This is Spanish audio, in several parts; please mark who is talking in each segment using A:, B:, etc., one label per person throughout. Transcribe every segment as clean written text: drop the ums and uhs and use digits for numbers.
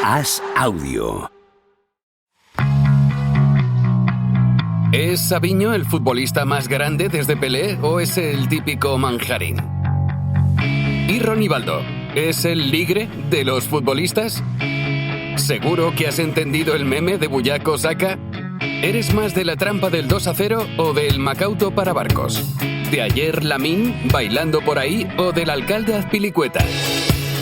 A: As Audio.
B: ¿Es Sabiño el futbolista más grande desde Pelé o es el típico manjarín? ¿Y Ronivaldo es el ligre de los futbolistas? ¿Seguro que has entendido el meme de Buyaco Saka? ¿Eres más de la trampa del 2-0 o del Macauto para barcos? ¿De ayer Lamín bailando por ahí o del alcalde Azpilicueta?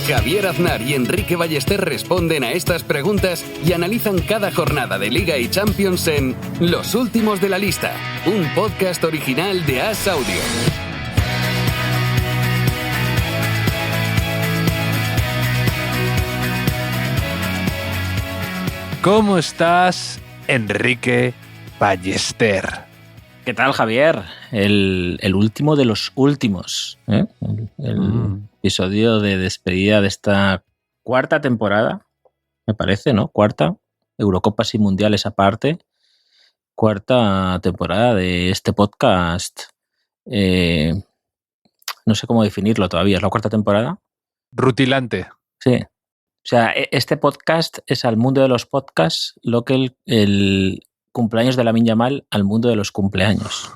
B: Javier Aznar y Enrique Ballester responden a estas preguntas y analizan cada jornada de Liga y Champions en Los Últimos de la Lista, un podcast original de As Audio.
C: ¿Cómo estás, Enrique Ballester?
D: ¿Qué tal, Javier? El último de los últimos, ¿eh? El episodio de despedida de esta cuarta temporada, me parece, ¿no? Cuarta, Eurocopas y Mundiales aparte, cuarta temporada de este podcast. No sé cómo definirlo todavía, ¿es la cuarta temporada?
C: Rutilante.
D: Sí. O sea, este podcast es al mundo de los podcasts lo que el cumpleaños de Lamine Yamal al mundo de los cumpleaños.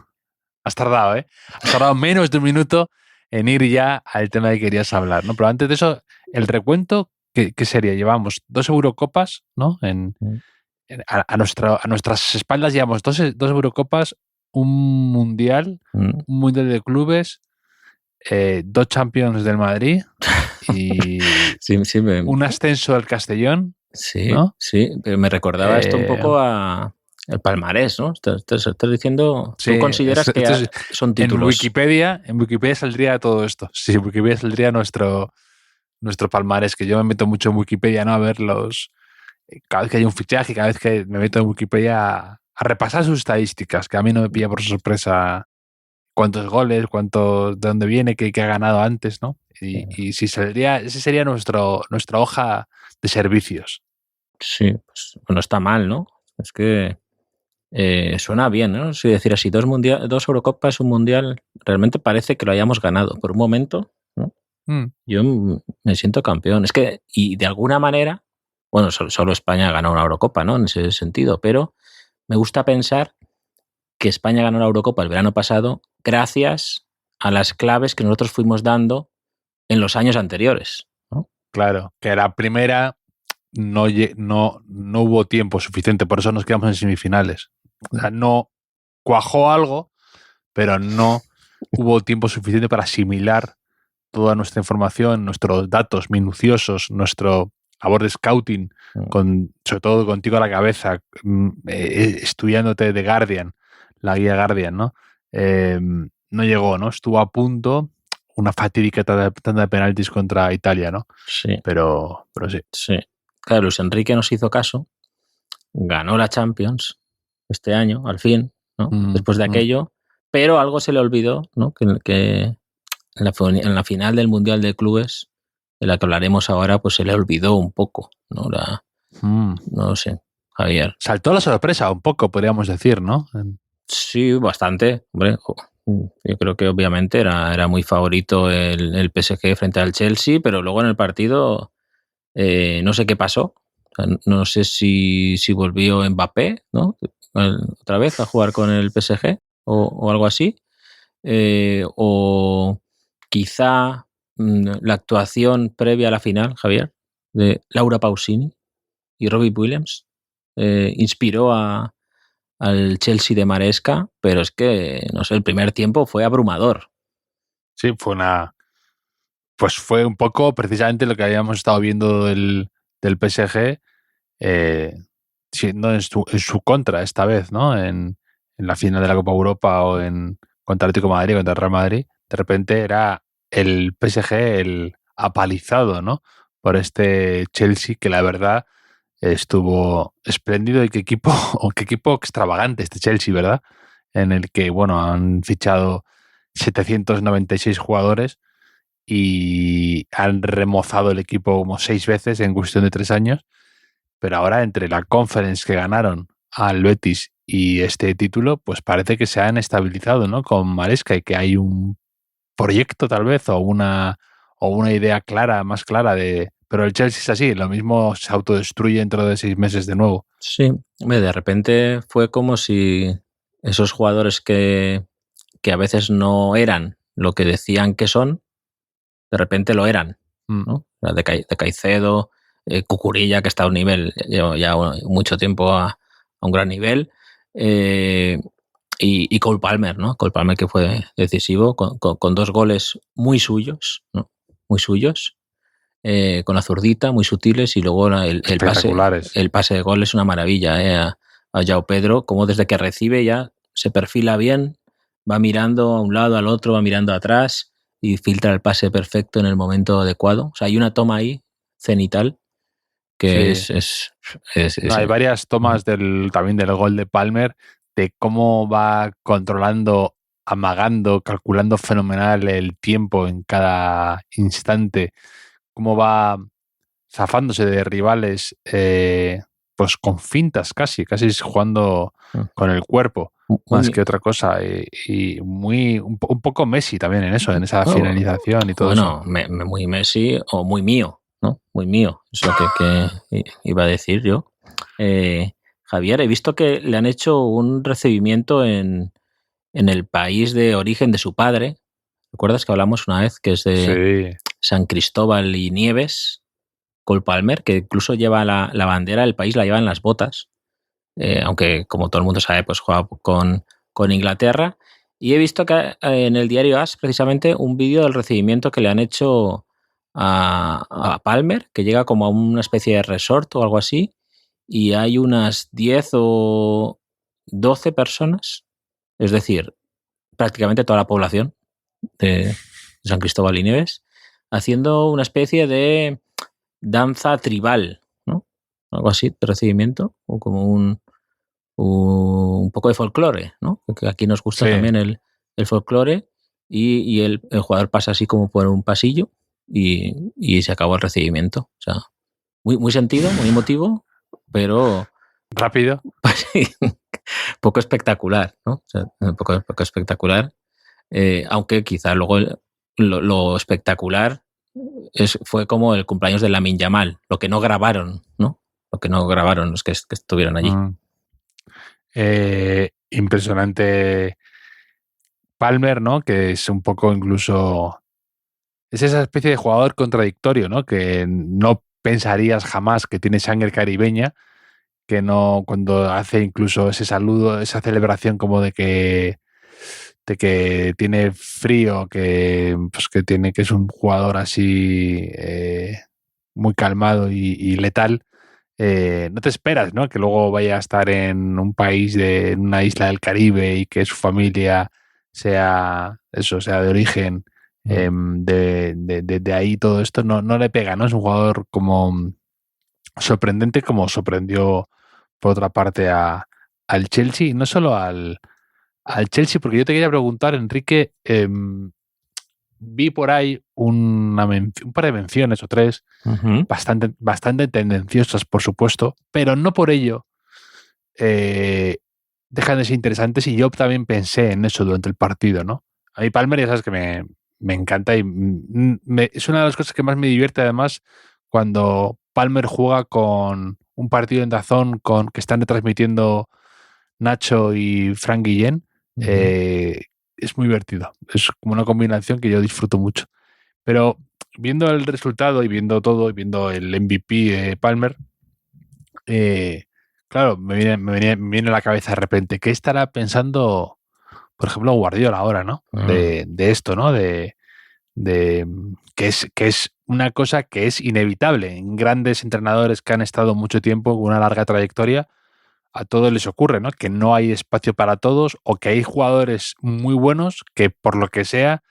C: Has tardado, ¿eh? Has tardado menos de un minuto en ir ya al tema que querías hablar, ¿no? Pero antes de eso, el recuento, ¿qué sería? Llevamos 2 Eurocopas, ¿no? A nuestras espaldas llevamos dos Eurocopas, un Mundial, un Mundial de Clubes, 2 Champions del Madrid y
D: sí,
C: un ascenso del Castellón.
D: Sí,
C: ¿no?
D: Sí, pero me recordaba esto un poco a el palmarés, ¿no? Estás diciendo,
C: sí,
D: ¿tú consideras que son títulos?
C: En Wikipedia saldría todo esto. Sí, en Wikipedia saldría nuestro palmarés, que yo me meto mucho en Wikipedia, ¿no? A ver cada vez que hay un fichaje, cada vez que me meto en Wikipedia a repasar sus estadísticas, que a mí no me pilla por sorpresa cuántos goles, de dónde viene, qué ha ganado antes, ¿no? Y si saldría, ese sería nuestra hoja de servicios.
D: Sí, pues no está mal, ¿no? Es que suena bien, ¿no? Si decir así, 2 Eurocopas, un Mundial, realmente parece que lo hayamos ganado. Por un momento, ¿no? Yo me siento campeón. Es que, y de alguna manera, bueno, solo España ha ganado una Eurocopa, ¿no? En ese sentido, pero me gusta pensar que España ganó la Eurocopa el verano pasado gracias a las claves que nosotros fuimos dando en los años anteriores, ¿no?
C: Claro, que la primera no hubo tiempo suficiente, por eso nos quedamos en semifinales. O sea, no cuajó algo, pero no hubo tiempo suficiente para asimilar toda nuestra información, nuestros datos minuciosos, nuestro labor de scouting, sobre todo contigo a la cabeza, estudiándote de Guardian, la guía Guardian, ¿no? No llegó, ¿no? Estuvo a punto, una fatídica tanda de penaltis contra Italia, ¿no?
D: Sí.
C: Pero sí.
D: Sí. Claro, Luis Enrique nos hizo caso, ganó la Champions este año, al fin, ¿no? Después de aquello, pero algo se le olvidó, ¿no? Que en la final del Mundial de Clubes, de la que hablaremos ahora, pues se le olvidó un poco, ¿no? No sé, Javier.
C: Saltó la sorpresa un poco, podríamos decir, ¿no?
D: Sí, bastante, hombre. Yo creo que obviamente era muy favorito el PSG frente al Chelsea, pero luego en el partido no sé qué pasó. O sea, no sé si volvió Mbappé, ¿no? Otra vez a jugar con el PSG o algo así. O quizá la actuación previa a la final, Javier, de Laura Pausini y Robbie Williams inspiró al Chelsea de Maresca, pero es que, no sé, el primer tiempo fue abrumador.
C: Sí, fue un poco precisamente lo que habíamos estado viendo del PSG, siendo en su contra esta vez, ¿no? En la final de la Copa Europa o contra Atlético de Madrid, contra el Real Madrid, de repente era el PSG el apalizado, ¿no? Por este Chelsea, que la verdad estuvo espléndido. Y qué equipo extravagante este Chelsea, ¿verdad? En el que, bueno, han fichado 796 jugadores y han remozado el equipo como 6 veces en cuestión de 3 años, pero ahora entre la Conference que ganaron al Betis y este título, pues parece que se han estabilizado, ¿no? Con Maresca, y que hay un proyecto tal vez o una idea clara, más clara Pero el Chelsea es así, lo mismo se autodestruye dentro de 6 meses de nuevo.
D: Sí, de repente fue como si esos jugadores que a veces no eran lo que decían que son, de repente lo eran, ¿no? De Caicedo, Cucurella, que está a un nivel, lleva ya mucho tiempo a un gran nivel, y Cole Palmer, ¿no? Cole Palmer, que fue decisivo con 2 goles muy suyos, ¿no? Muy suyos, con la zurdita, muy sutiles, y luego el pase de gol es una maravilla, a João Pedro, como desde que recibe ya se perfila bien, va mirando a un lado, al otro, va mirando atrás y filtra el pase perfecto en el momento adecuado. O sea, hay una toma ahí cenital que
C: sí.
D: hay
C: varias tomas también del gol de Palmer, de cómo va controlando, amagando, calculando fenomenal el tiempo en cada instante, cómo va zafándose de rivales, pues con fintas casi jugando con el cuerpo, más que otra cosa, y un poco Messi también en eso, en esa finalización y todo eso.
D: Bueno, muy Messi o muy mío, ¿no? Muy mío, es lo que iba a decir yo. Javier, he visto que le han hecho un recibimiento en el país de origen de su padre. ¿Recuerdas que hablamos una vez que es de San Cristóbal y Nieves? Cole Palmer, que incluso lleva la bandera del país, la lleva en las botas, aunque como todo el mundo sabe, pues juega con Inglaterra. Y he visto que en el diario AS precisamente un vídeo del recibimiento que le han hecho a Palmer, que llega como a una especie de resort o algo así, y hay unas 10 o 12 personas, es decir, prácticamente toda la población de San Cristóbal y Nieves, haciendo una especie de danza tribal, ¿no? Algo así de recibimiento, o como un poco de folclore, ¿no? Porque aquí nos gusta también el folclore, y el jugador pasa así como por un pasillo y se acabó el recibimiento. O sea, muy sentido, muy emotivo, pero
C: rápido.
D: Poco espectacular, ¿no? O sea, poco espectacular, aunque quizá luego lo espectacular fue como el cumpleaños de Lamine Yamal, lo que no grabaron, ¿no? Lo que no grabaron los que estuvieron allí.
C: Impresionante Palmer, ¿no? Que es un poco incluso... Es esa especie de jugador contradictorio, ¿no? Que no pensarías jamás que tiene sangre caribeña, que no, cuando hace incluso ese saludo, esa celebración como de que tiene frío, que es un jugador así muy calmado y letal, no te esperas, ¿no? Que luego vaya a estar en un país en una isla del Caribe y que su familia sea de origen de ahí, todo esto no le pega, ¿no? Es un jugador como sorprendente, como sorprendió por otra parte al Chelsea, y no solo al Chelsea, porque yo te quería preguntar, Enrique, vi por ahí un par de menciones o 3, bastante tendenciosas, por supuesto, pero no por ello dejan de ser interesantes, y yo también pensé en eso durante el partido, ¿no? A mí Palmer, ya sabes que me encanta, y es una de las cosas que más me divierte, además, cuando Palmer juega con un partido en DAZN que están retransmitiendo Nacho y Frank Guillén. Es muy divertido, es como una combinación que yo disfruto mucho, pero viendo el resultado y viendo todo y viendo el MVP de Palmer, claro, me viene a la cabeza de repente qué estará pensando, por ejemplo, Guardiola ahora, ¿no? De esto, ¿no? De que es una cosa que es inevitable en grandes entrenadores que han estado mucho tiempo con una larga trayectoria. A todos les ocurre, ¿no? Que no hay espacio para todos, o que hay jugadores muy buenos que, por lo que sea,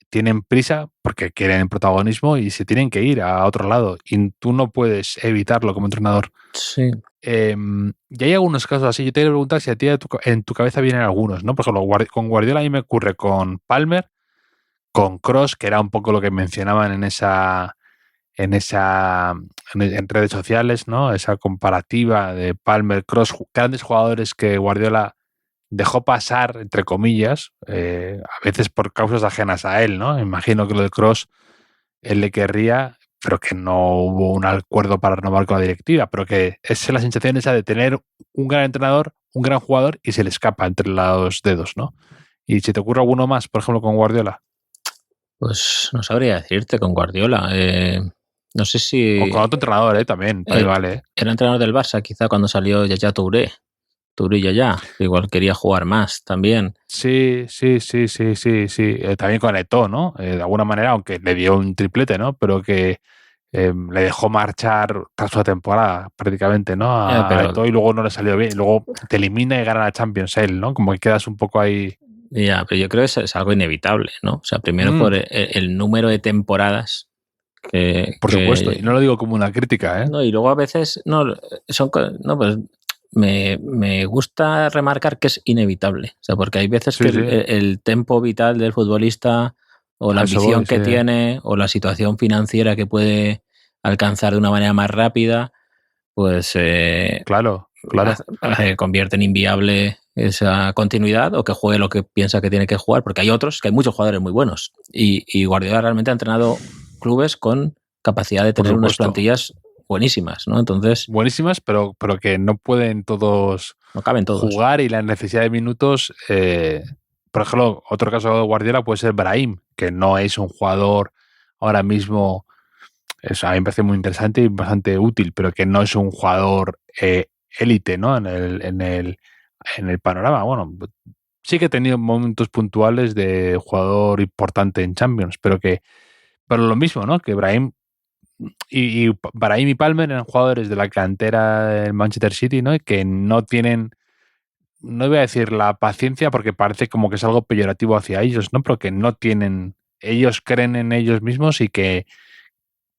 C: tienen prisa porque quieren protagonismo y se tienen que ir a otro lado, y tú no puedes evitarlo como entrenador.
D: Sí.
C: Y hay algunos casos así. Yo te quiero preguntar si a ti en tu cabeza vienen algunos, ¿no? Por ejemplo, con Guardiola a mí me ocurre con Palmer, con Kroos, que era un poco lo que mencionaban en redes sociales, ¿no? Esa comparativa de Palmer, Kroos, grandes jugadores que Guardiola dejó pasar, entre comillas, a veces por causas ajenas a él, ¿no? Imagino que lo de Kroos él le querría, pero que no hubo un acuerdo para renovar con la directiva, pero que es la sensación esa de tener un gran entrenador, un gran jugador y se le escapa entre los dedos, ¿no? ¿Y si te ocurre alguno más, por ejemplo, con Guardiola?
D: Pues no sabría decirte con Guardiola. No sé si...
C: O con otro entrenador, también. Vale.
D: Era entrenador del Barça, quizá cuando salió Yaya Touré. Touré y Yaya, que igual quería jugar más también.
C: Sí. También con Eto'o, ¿no? De alguna manera, aunque le dio un triplete, ¿no? Pero que le dejó marchar tras una temporada prácticamente, ¿no? A Eto'o, y luego no le salió bien. Y luego te elimina y gana la Champions él, ¿no? Como que quedas un poco ahí...
D: Ya, pero yo creo que es algo inevitable, ¿no? O sea, primero por el número de temporadas
C: por supuesto, y no lo digo como una crítica, ¿eh?
D: No, y luego a veces pues me gusta remarcar que es inevitable. O sea, porque hay veces que el tempo vital del futbolista o la ambición que tiene o la situación financiera que puede alcanzar de una manera más rápida, pues
C: claro.
D: Convierte en inviable esa continuidad o que juegue lo que piensa que tiene que jugar, porque hay muchos jugadores muy buenos y Guardiola realmente ha entrenado clubes con capacidad de tener unas plantillas buenísimas, ¿no? Entonces,
C: buenísimas, pero que no pueden todos,
D: no caben todos
C: jugar, y la necesidad de minutos. Por ejemplo, otro caso de Guardiola puede ser Brahim, que no es un jugador ahora mismo, a mí me parece muy interesante y bastante útil, pero que no es un jugador élite, ¿no? En el panorama. Bueno, sí que he tenido momentos puntuales de jugador importante en Champions, pero lo mismo, ¿no? Que Brahim y Brahim y Palmer eran jugadores de la cantera del Manchester City, ¿no? Y que no tienen, no voy a decir la paciencia porque parece como que es algo peyorativo hacia ellos, ¿no? Pero que no tienen, ellos creen en ellos mismos y que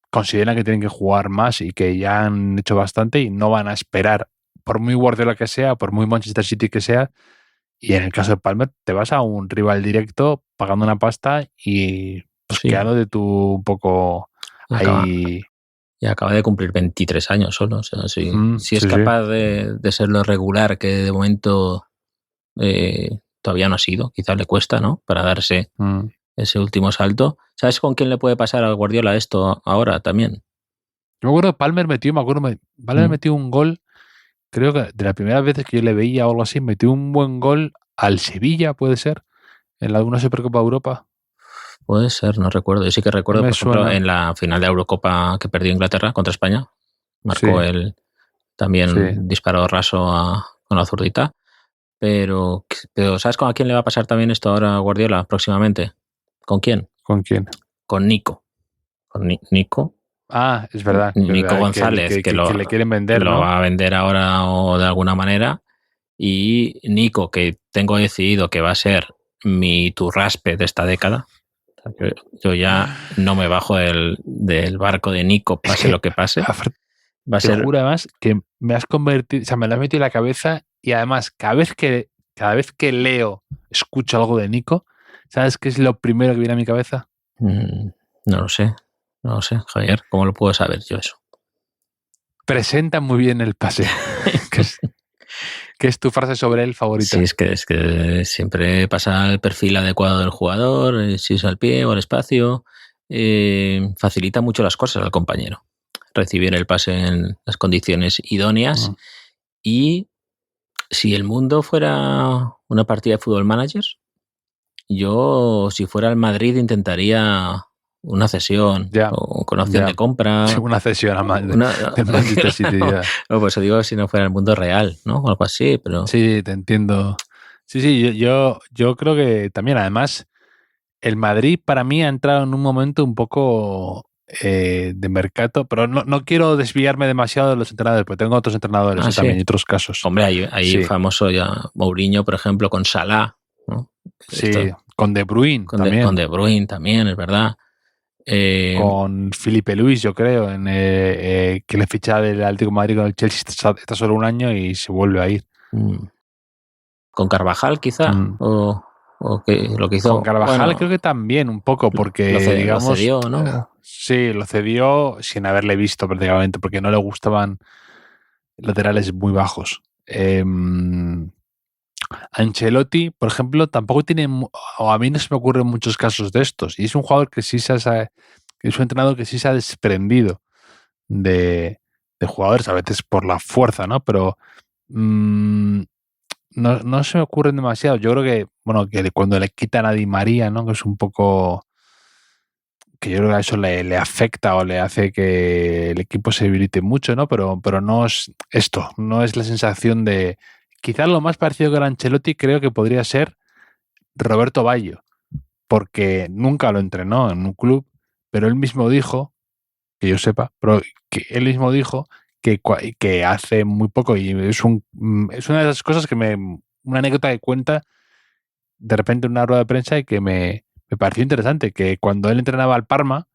C: consideran que tienen que jugar más y que ya han hecho bastante y no van a esperar, por muy Guardiola que sea, por muy Manchester City que sea. Y en el caso de Palmer, te vas a un rival directo pagando una pasta y pues quedándote tú un poco ahí.
D: Y acaba de cumplir 23 años solo. O sea, si es capaz de ser lo regular que de momento todavía no ha sido, quizás le cuesta, ¿no? Para darse ese último salto. ¿Sabes con quién le puede pasar a Guardiola esto ahora también?
C: Yo me acuerdo, Palmer metió un gol, creo que de las primeras veces que yo le veía o algo así, metió un buen gol al Sevilla, puede ser, en alguna Supercopa de Europa.
D: Puede ser, no recuerdo. Yo sí que recuerdo, por ejemplo, en la final de Eurocopa que perdió Inglaterra contra España. Marcó él también disparó raso con la zurdita. Pero ¿sabes con a quién le va a pasar también esto ahora a Guardiola próximamente? ¿Con quién?
C: ¿Con quién?
D: Con Nico. Con Nico.
C: Ah, es verdad.
D: Nico González,
C: que le quieren vender,
D: lo
C: ¿no?
D: va a vender ahora o de alguna manera. Y Nico, que tengo decidido que va a ser mi turraspe de esta década. Yo ya no me bajo del barco de Nico, pase lo que pase.
C: Va a ser. Te juro además que me has convertido, o sea, me lo has metido en la cabeza, y además cada vez que leo, escucho algo de Nico, ¿sabes qué es lo primero que viene a mi cabeza?
D: No lo sé, Javier, ¿cómo lo puedo saber yo eso?
C: Presenta muy bien el pase. ¿Qué es tu frase sobre él favorita?
D: Sí, es que siempre pasa el perfil adecuado del jugador, si es al pie o al espacio, facilita mucho las cosas al compañero. Recibir el pase en las condiciones idóneas. Y si el mundo fuera una partida de Football Manager, yo, si fuera el Madrid, intentaría una cesión o con opción de compra.
C: Sí, una cesión a Manchester City.
D: No, pues digo, si no fuera el mundo real, ¿no? O algo así, pero...
C: Sí, te entiendo. Sí, yo creo que también, además, el Madrid para mí ha entrado en un momento un poco de mercado, pero no quiero desviarme demasiado de los entrenadores, porque tengo otros entrenadores también y otros casos.
D: Hombre, hay famoso ya Mourinho, por ejemplo, con Salah, ¿no?
C: Sí, con De Bruyne también.
D: Con De Bruyne también, es verdad.
C: Con Felipe Luis, yo creo, que le ficha del Atlético de Madrid con el Chelsea, está solo un año y se vuelve a ir.
D: Con Carvajal, quizá, o que lo que hizo.
C: Con Carvajal creo que también un poco, porque digamos,
D: lo cedió, ¿no?
C: Sí, lo cedió sin haberle visto prácticamente, porque no le gustaban laterales muy bajos. Ancelotti, por ejemplo, tampoco tiene, o a mí no se me ocurren muchos casos de estos, y es un jugador que sí es un entrenador que sí se ha desprendido de jugadores, a veces por la fuerza, ¿no? Pero no se me ocurren demasiado. Yo creo que, bueno, que cuando le quitan a Di María, ¿no? Que es un poco... que yo creo que a eso le afecta o le hace que el equipo se debilite mucho, ¿no? Pero no es esto, no es la sensación de... Quizás lo más parecido que era Ancelotti creo que podría ser Roberto Baggio, porque nunca lo entrenó en un club, pero él mismo dijo, que yo sepa, pero que él mismo dijo que hace muy poco, y es una de esas cosas una anécdota que cuenta de repente en una rueda de prensa y que me pareció interesante, que cuando él entrenaba al Parma,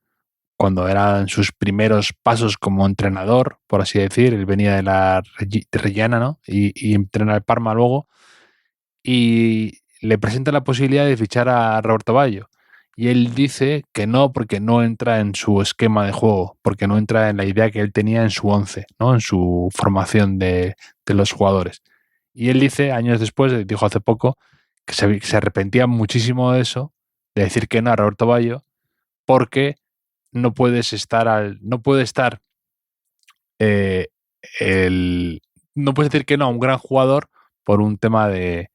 C: cuando eran sus primeros pasos como entrenador, por así decir, él venía de la Reggiana, ¿no? Y entrena al Parma luego, y le presenta la posibilidad de fichar a Roberto Baggio. Y él dice que no, porque no entra en su esquema de juego, porque no entra en la idea que él tenía en su 11, ¿no? En su formación de los jugadores. Y él dice, años después, dijo hace poco, que se arrepentía muchísimo de eso, de decir que no a Roberto Baggio, porque no puede estar no puedes decir que no a un gran jugador por un tema de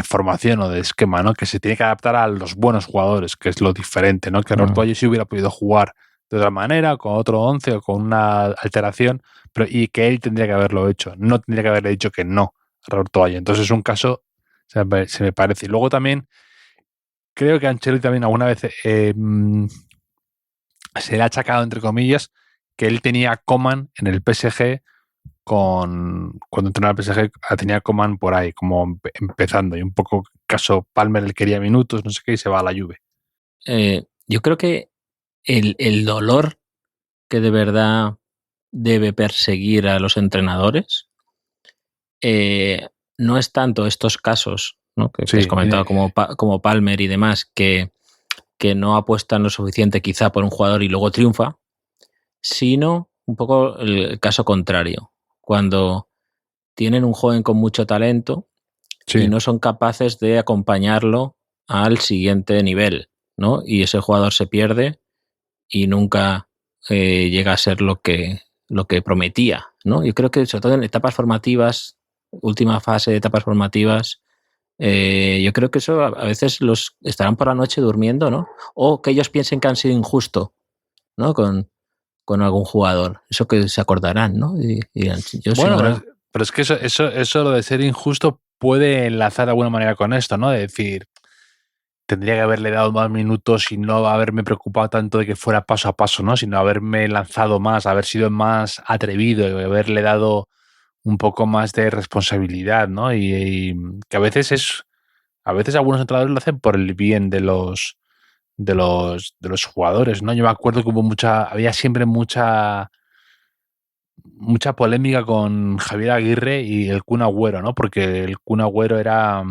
C: formación o de esquema, ¿no? Que se tiene que adaptar a los buenos jugadores, que es lo diferente, ¿no? Que Roberto Baggio sí hubiera podido jugar de otra manera, con otro 11 o con una alteración, y que él tendría que haberlo hecho, no tendría que haberle dicho que no a Roberto Baggio. Entonces es un caso, se me parece. Y luego también creo que Ancelotti también alguna vez se le ha achacado, entre comillas, que él tenía a Coman en el PSG cuando entrenaba el PSG, tenía a Coman por ahí, como empezando, y un poco caso Palmer, él quería minutos, no sé qué, y se va a la Juve.
D: Yo creo que el dolor que de verdad debe perseguir a los entrenadores no es tanto estos casos, ¿no? que has comentado, como Palmer y demás, que no apuestan lo suficiente quizá por un jugador y luego triunfa, sino un poco el caso contrario, cuando tienen un joven con mucho talento y no son capaces de acompañarlo al siguiente nivel, ¿no? Y ese jugador se pierde y nunca llega a ser lo que prometía, ¿no? Yo creo que sobre todo en etapas formativas, última fase de etapas formativas, yo creo que eso a veces los estarán por la noche durmiendo, ¿no? O que ellos piensen que han sido injusto, ¿no? Con algún jugador. Eso que se acordarán, ¿no? Y yo
C: bueno, pero es que eso lo de ser injusto puede enlazar de alguna manera con esto, ¿no? De decir, tendría que haberle dado más minutos y no haberme preocupado tanto de que fuera paso a paso, ¿no? Sino haberme lanzado más, haber sido más atrevido y haberle dado un poco más de responsabilidad, ¿no? Y que a veces algunos entrenadores lo hacen por el bien de los jugadores, ¿no? Yo me acuerdo que había siempre mucha polémica con Javier Aguirre y el Kun Agüero, ¿no? Porque el Kun Agüero era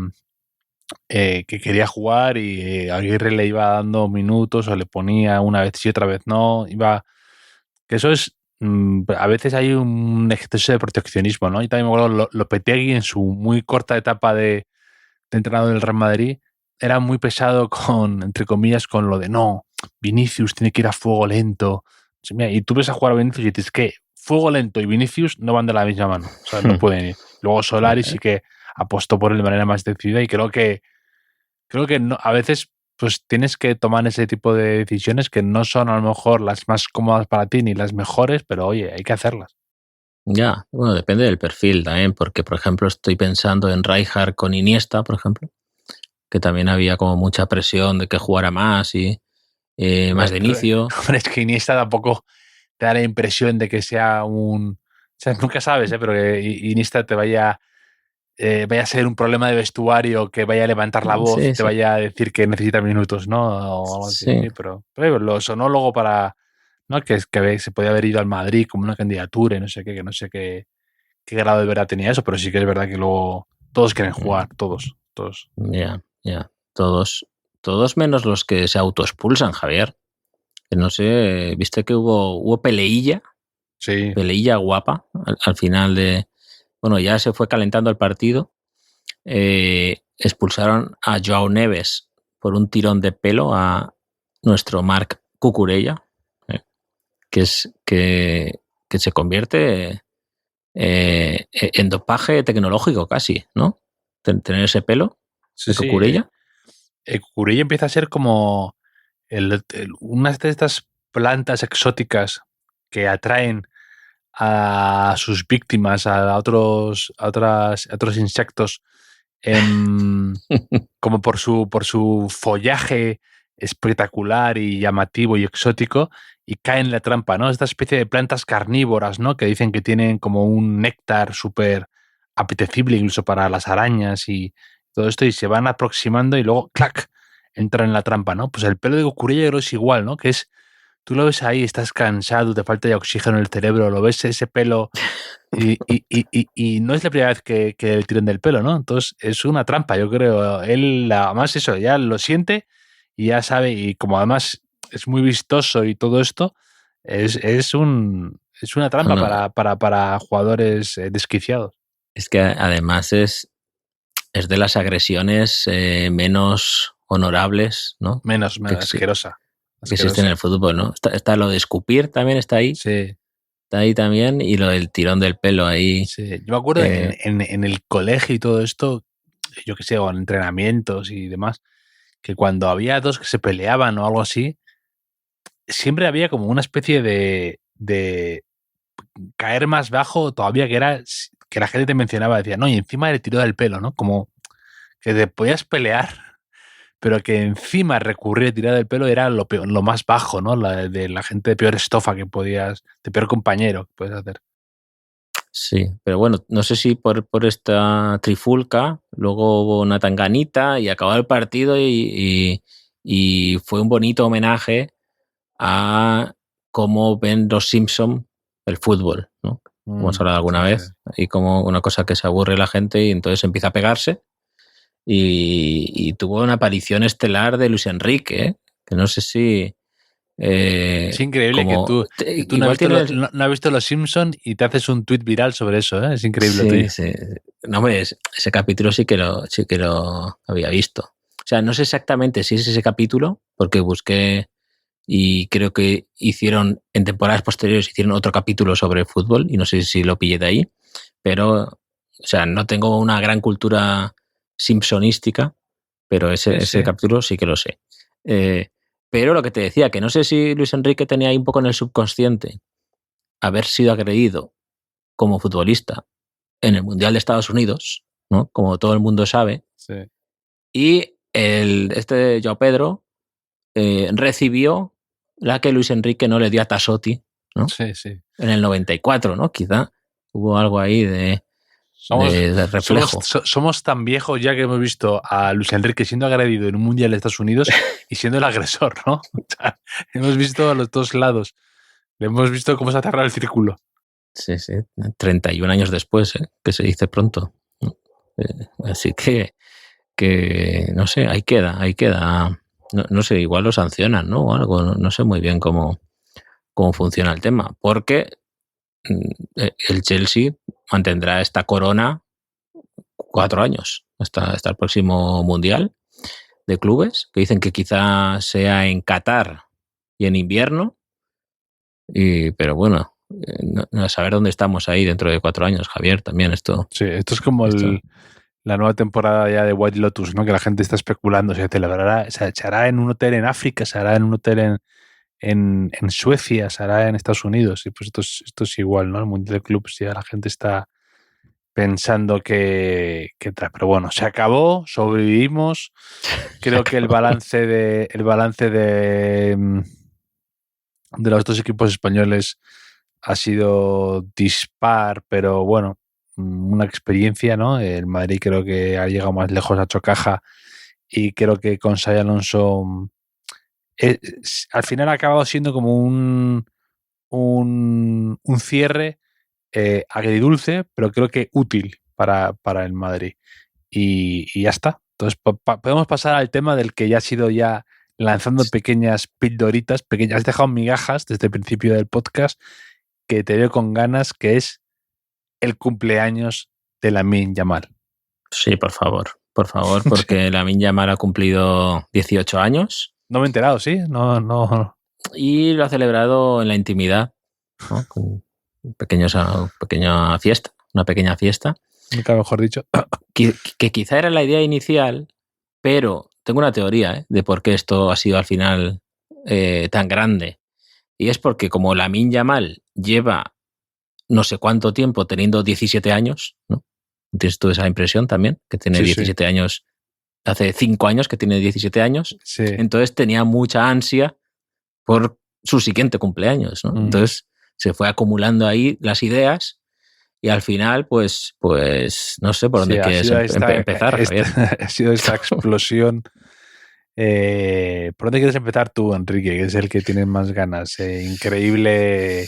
C: que quería jugar y Aguirre le iba dando minutos o le ponía una vez sí, otra vez no. Que eso es... a veces hay un exceso de proteccionismo, ¿no? Y también me acuerdo Lopetegui en su muy corta etapa de entrenador del Real Madrid era muy pesado entre comillas, con lo de no, Vinicius tiene que ir a fuego lento. Y tú ves a jugar a Vinicius y dices que fuego lento y Vinicius no van de la misma mano. O sea, no pueden ir. Luego Solari sí que apostó por él de manera más decidida y creo que no, a veces pues tienes que tomar ese tipo de decisiones que no son a lo mejor las más cómodas para ti ni las mejores, pero oye, hay que hacerlas.
D: Ya, bueno, depende del perfil también, porque por ejemplo estoy pensando en Rijkaard con Iniesta, por ejemplo, que también había como mucha presión de que jugara más y más de inicio.
C: Hombre, es que Iniesta tampoco te da la impresión de que sea un... O sea, nunca sabes, pero que Iniesta te vaya a ser un problema de vestuario, que vaya a levantar la voz, te vaya a decir que necesita minutos, ¿no? O algo así, pero lo sonó luego para... ¿no? Que se podía haber ido al Madrid como una candidatura y no sé qué grado de verdad tenía eso, pero sí que es verdad que luego todos quieren jugar, todos.
D: Ya. Todos menos los que se autoexpulsan, Javier. Que no sé, viste que hubo peleilla.
C: Sí.
D: Peleilla guapa al final de... Bueno, ya se fue calentando el partido. Expulsaron a Joao Neves por un tirón de pelo a nuestro Marc Cucurella. que se convierte en dopaje tecnológico casi, ¿no? Tener ese pelo de Cucurella.
C: Cucurella empieza a ser como una de estas plantas exóticas que atraen a sus víctimas, a otros insectos, como por su follaje espectacular y llamativo y exótico, y cae en la trampa, ¿no? Esta especie de plantas carnívoras, ¿no? Que dicen que tienen como un néctar súper apetecible incluso para las arañas y todo esto, y se van aproximando y luego, ¡clac!, entran en la trampa, ¿no? Pues el pelo de Cucurella es igual, ¿no? Que es, tú lo ves ahí, estás cansado, te falta ya oxígeno en el cerebro, lo ves ese pelo y no es la primera vez que le tiran del pelo, ¿no? Entonces es una trampa, yo creo. Él, además, eso, ya lo siente y ya sabe, y como además es muy vistoso y todo esto, es una trampa para jugadores desquiciados.
D: Es que además es de las agresiones menos honorables, ¿no?
C: Menos asquerosa.
D: Que existe en el fútbol, ¿no? Está lo de escupir también, está ahí.
C: Sí.
D: Está ahí también, y lo del tirón del pelo ahí.
C: Sí. Yo me acuerdo en el colegio y todo esto, yo qué sé, o en entrenamientos y demás, que cuando había dos que se peleaban o algo así, siempre había como una especie de caer más bajo todavía, que era que la gente te mencionaba, decía, no, y encima le tiró del pelo, ¿no? Como que te podías pelear, pero que encima recurrir a tirar del pelo era lo peor, lo más bajo, ¿no? De la gente de peor estofa de peor compañero que puedes hacer.
D: Sí, pero bueno, no sé si por esta trifulca luego hubo una tanganita y acabó el partido y fue un bonito homenaje a cómo ven los Simpson el fútbol, ¿no? Hemos hablado alguna vez, y como una cosa que se aburre la gente y entonces empieza a pegarse, y tuvo una aparición estelar de Luis Enrique, que no sé si...
C: es increíble que tú no has visto Los Simpson y te haces un tuit viral sobre eso, ¿eh? Es increíble.
D: Sí. No, hombre, ese capítulo sí que lo había visto. O sea, no sé exactamente si es ese capítulo, porque busqué y creo que en temporadas posteriores hicieron otro capítulo sobre fútbol y no sé si lo pillé de ahí, pero, o sea, no tengo una gran cultura simpsonística, pero ese capítulo sí que lo sé. Pero lo que te decía, que no sé si Luis Enrique tenía ahí un poco en el subconsciente haber sido agredido como futbolista en el Mundial de Estados Unidos, ¿no? Como todo el mundo sabe.
C: Sí.
D: Y Joao Pedro recibió la que Luis Enrique no le dio a Tassotti, ¿no?
C: Sí.
D: En el 94, ¿no? Quizá hubo algo ahí de reflejo.
C: Somos tan viejos ya que hemos visto a Luis Enrique siendo agredido en un Mundial de Estados Unidos y siendo el agresor, ¿no? O sea, hemos visto a los dos lados. Hemos visto cómo se ha cerrado el círculo.
D: Sí. 31 años después, que se dice pronto. Así que no sé, ahí queda. No sé, igual lo sancionan, ¿no? O algo, no sé muy bien cómo funciona el tema, porque el Chelsea mantendrá esta corona 4 años hasta el próximo Mundial de Clubes, que dicen que quizá sea en Qatar y en invierno, pero bueno, no saber dónde estamos ahí dentro de 4 años, Javier, también esto.
C: Sí, esto es como la nueva temporada ya de White Lotus, ¿no? Que la gente está especulando, se celebrará, se hará en un hotel en África, se hará en un hotel en Suecia, se hará en Estados Unidos, y pues esto es igual, ¿no? El Mundial de Clubs, ya la gente está pensando que pero bueno, se acabó, sobrevivimos. Creo que el balance de los dos equipos españoles ha sido dispar, pero bueno, una experiencia, ¿no? El Madrid creo que ha llegado más lejos, ha hecho caja, y creo que con Xabi Alonso al final ha acabado siendo como un cierre agridulce, pero creo que útil para el Madrid. Y ya está. Entonces podemos pasar al tema del que ya ha sido ya lanzando pequeñas pildoritas, has dejado migajas desde el principio del podcast, que te veo con ganas, que es el cumpleaños de Lamine Yamal.
D: Sí, por favor, porque Lamine Yamal ha cumplido 18 años.
C: No me he enterado, ¿sí? No.
D: y lo ha celebrado en la intimidad, ¿no? Con una pequeña fiesta.
C: Nunca mejor dicho.
D: Que quizá era la idea inicial, pero tengo una teoría de por qué esto ha sido al final tan grande. Y es porque como Lamine Yamal lleva no sé cuánto tiempo teniendo 17 años, ¿no? ¿Tienes tú esa impresión también? Que tiene 17 años, hace 5 años que tiene 17 años.
C: Sí.
D: Entonces tenía mucha ansia por su siguiente cumpleaños, ¿no? Entonces se fue acumulando ahí las ideas y al final, pues no sé por dónde quieres empezar, Javier.
C: Ha sido esta explosión. ¿Por dónde quieres empezar tú, Enrique? Que es el que tiene más ganas. Increíble.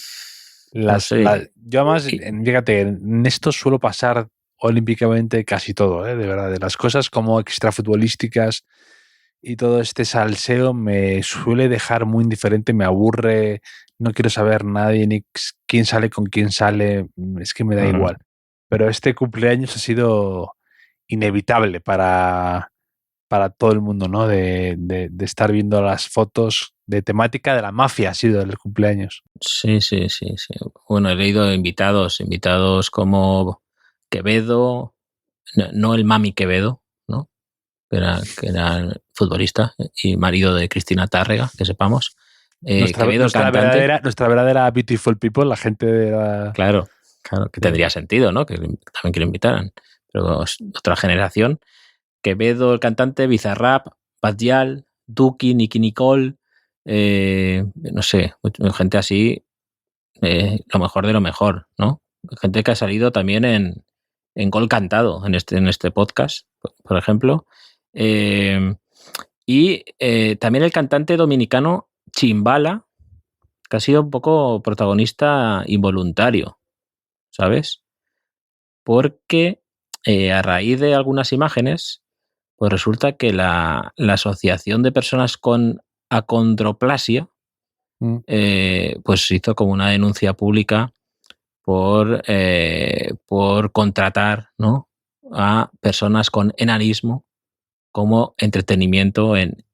C: Yo además, fíjate, en esto suelo pasar olímpicamente casi todo, de verdad. De las cosas como extrafutbolísticas y todo este salseo me suele dejar muy indiferente, me aburre, no quiero saber nadie, ni quién sale con quién sale, es que me da igual. Pero este cumpleaños ha sido inevitable para todo el mundo, ¿no? De estar viendo las fotos de temática de la mafia, ha sido el cumpleaños.
D: Sí. Bueno, he leído invitados como Quevedo, no el Mami Quevedo, ¿no? Que era futbolista y marido de Cristina Tárrega, que sepamos. Quevedo,
C: nuestra verdadera Beautiful People, la gente de la...
D: Claro, que tendría sentido, ¿no? Que también que lo invitaran. Pero otra generación. Quevedo, el cantante, Bizarrap, Badial, Duki, Nicki Nicole, no sé, gente así, lo mejor de lo mejor, ¿no? Gente que ha salido también en Gol Cantado, en este podcast, por ejemplo. Y también el cantante dominicano Chimbala, que ha sido un poco protagonista involuntario, ¿sabes? Porque a raíz de algunas imágenes, pues resulta que la Asociación de Personas con Acondroplasia pues hizo como una denuncia pública por contratar, ¿no?, a personas con enanismo como entretenimiento en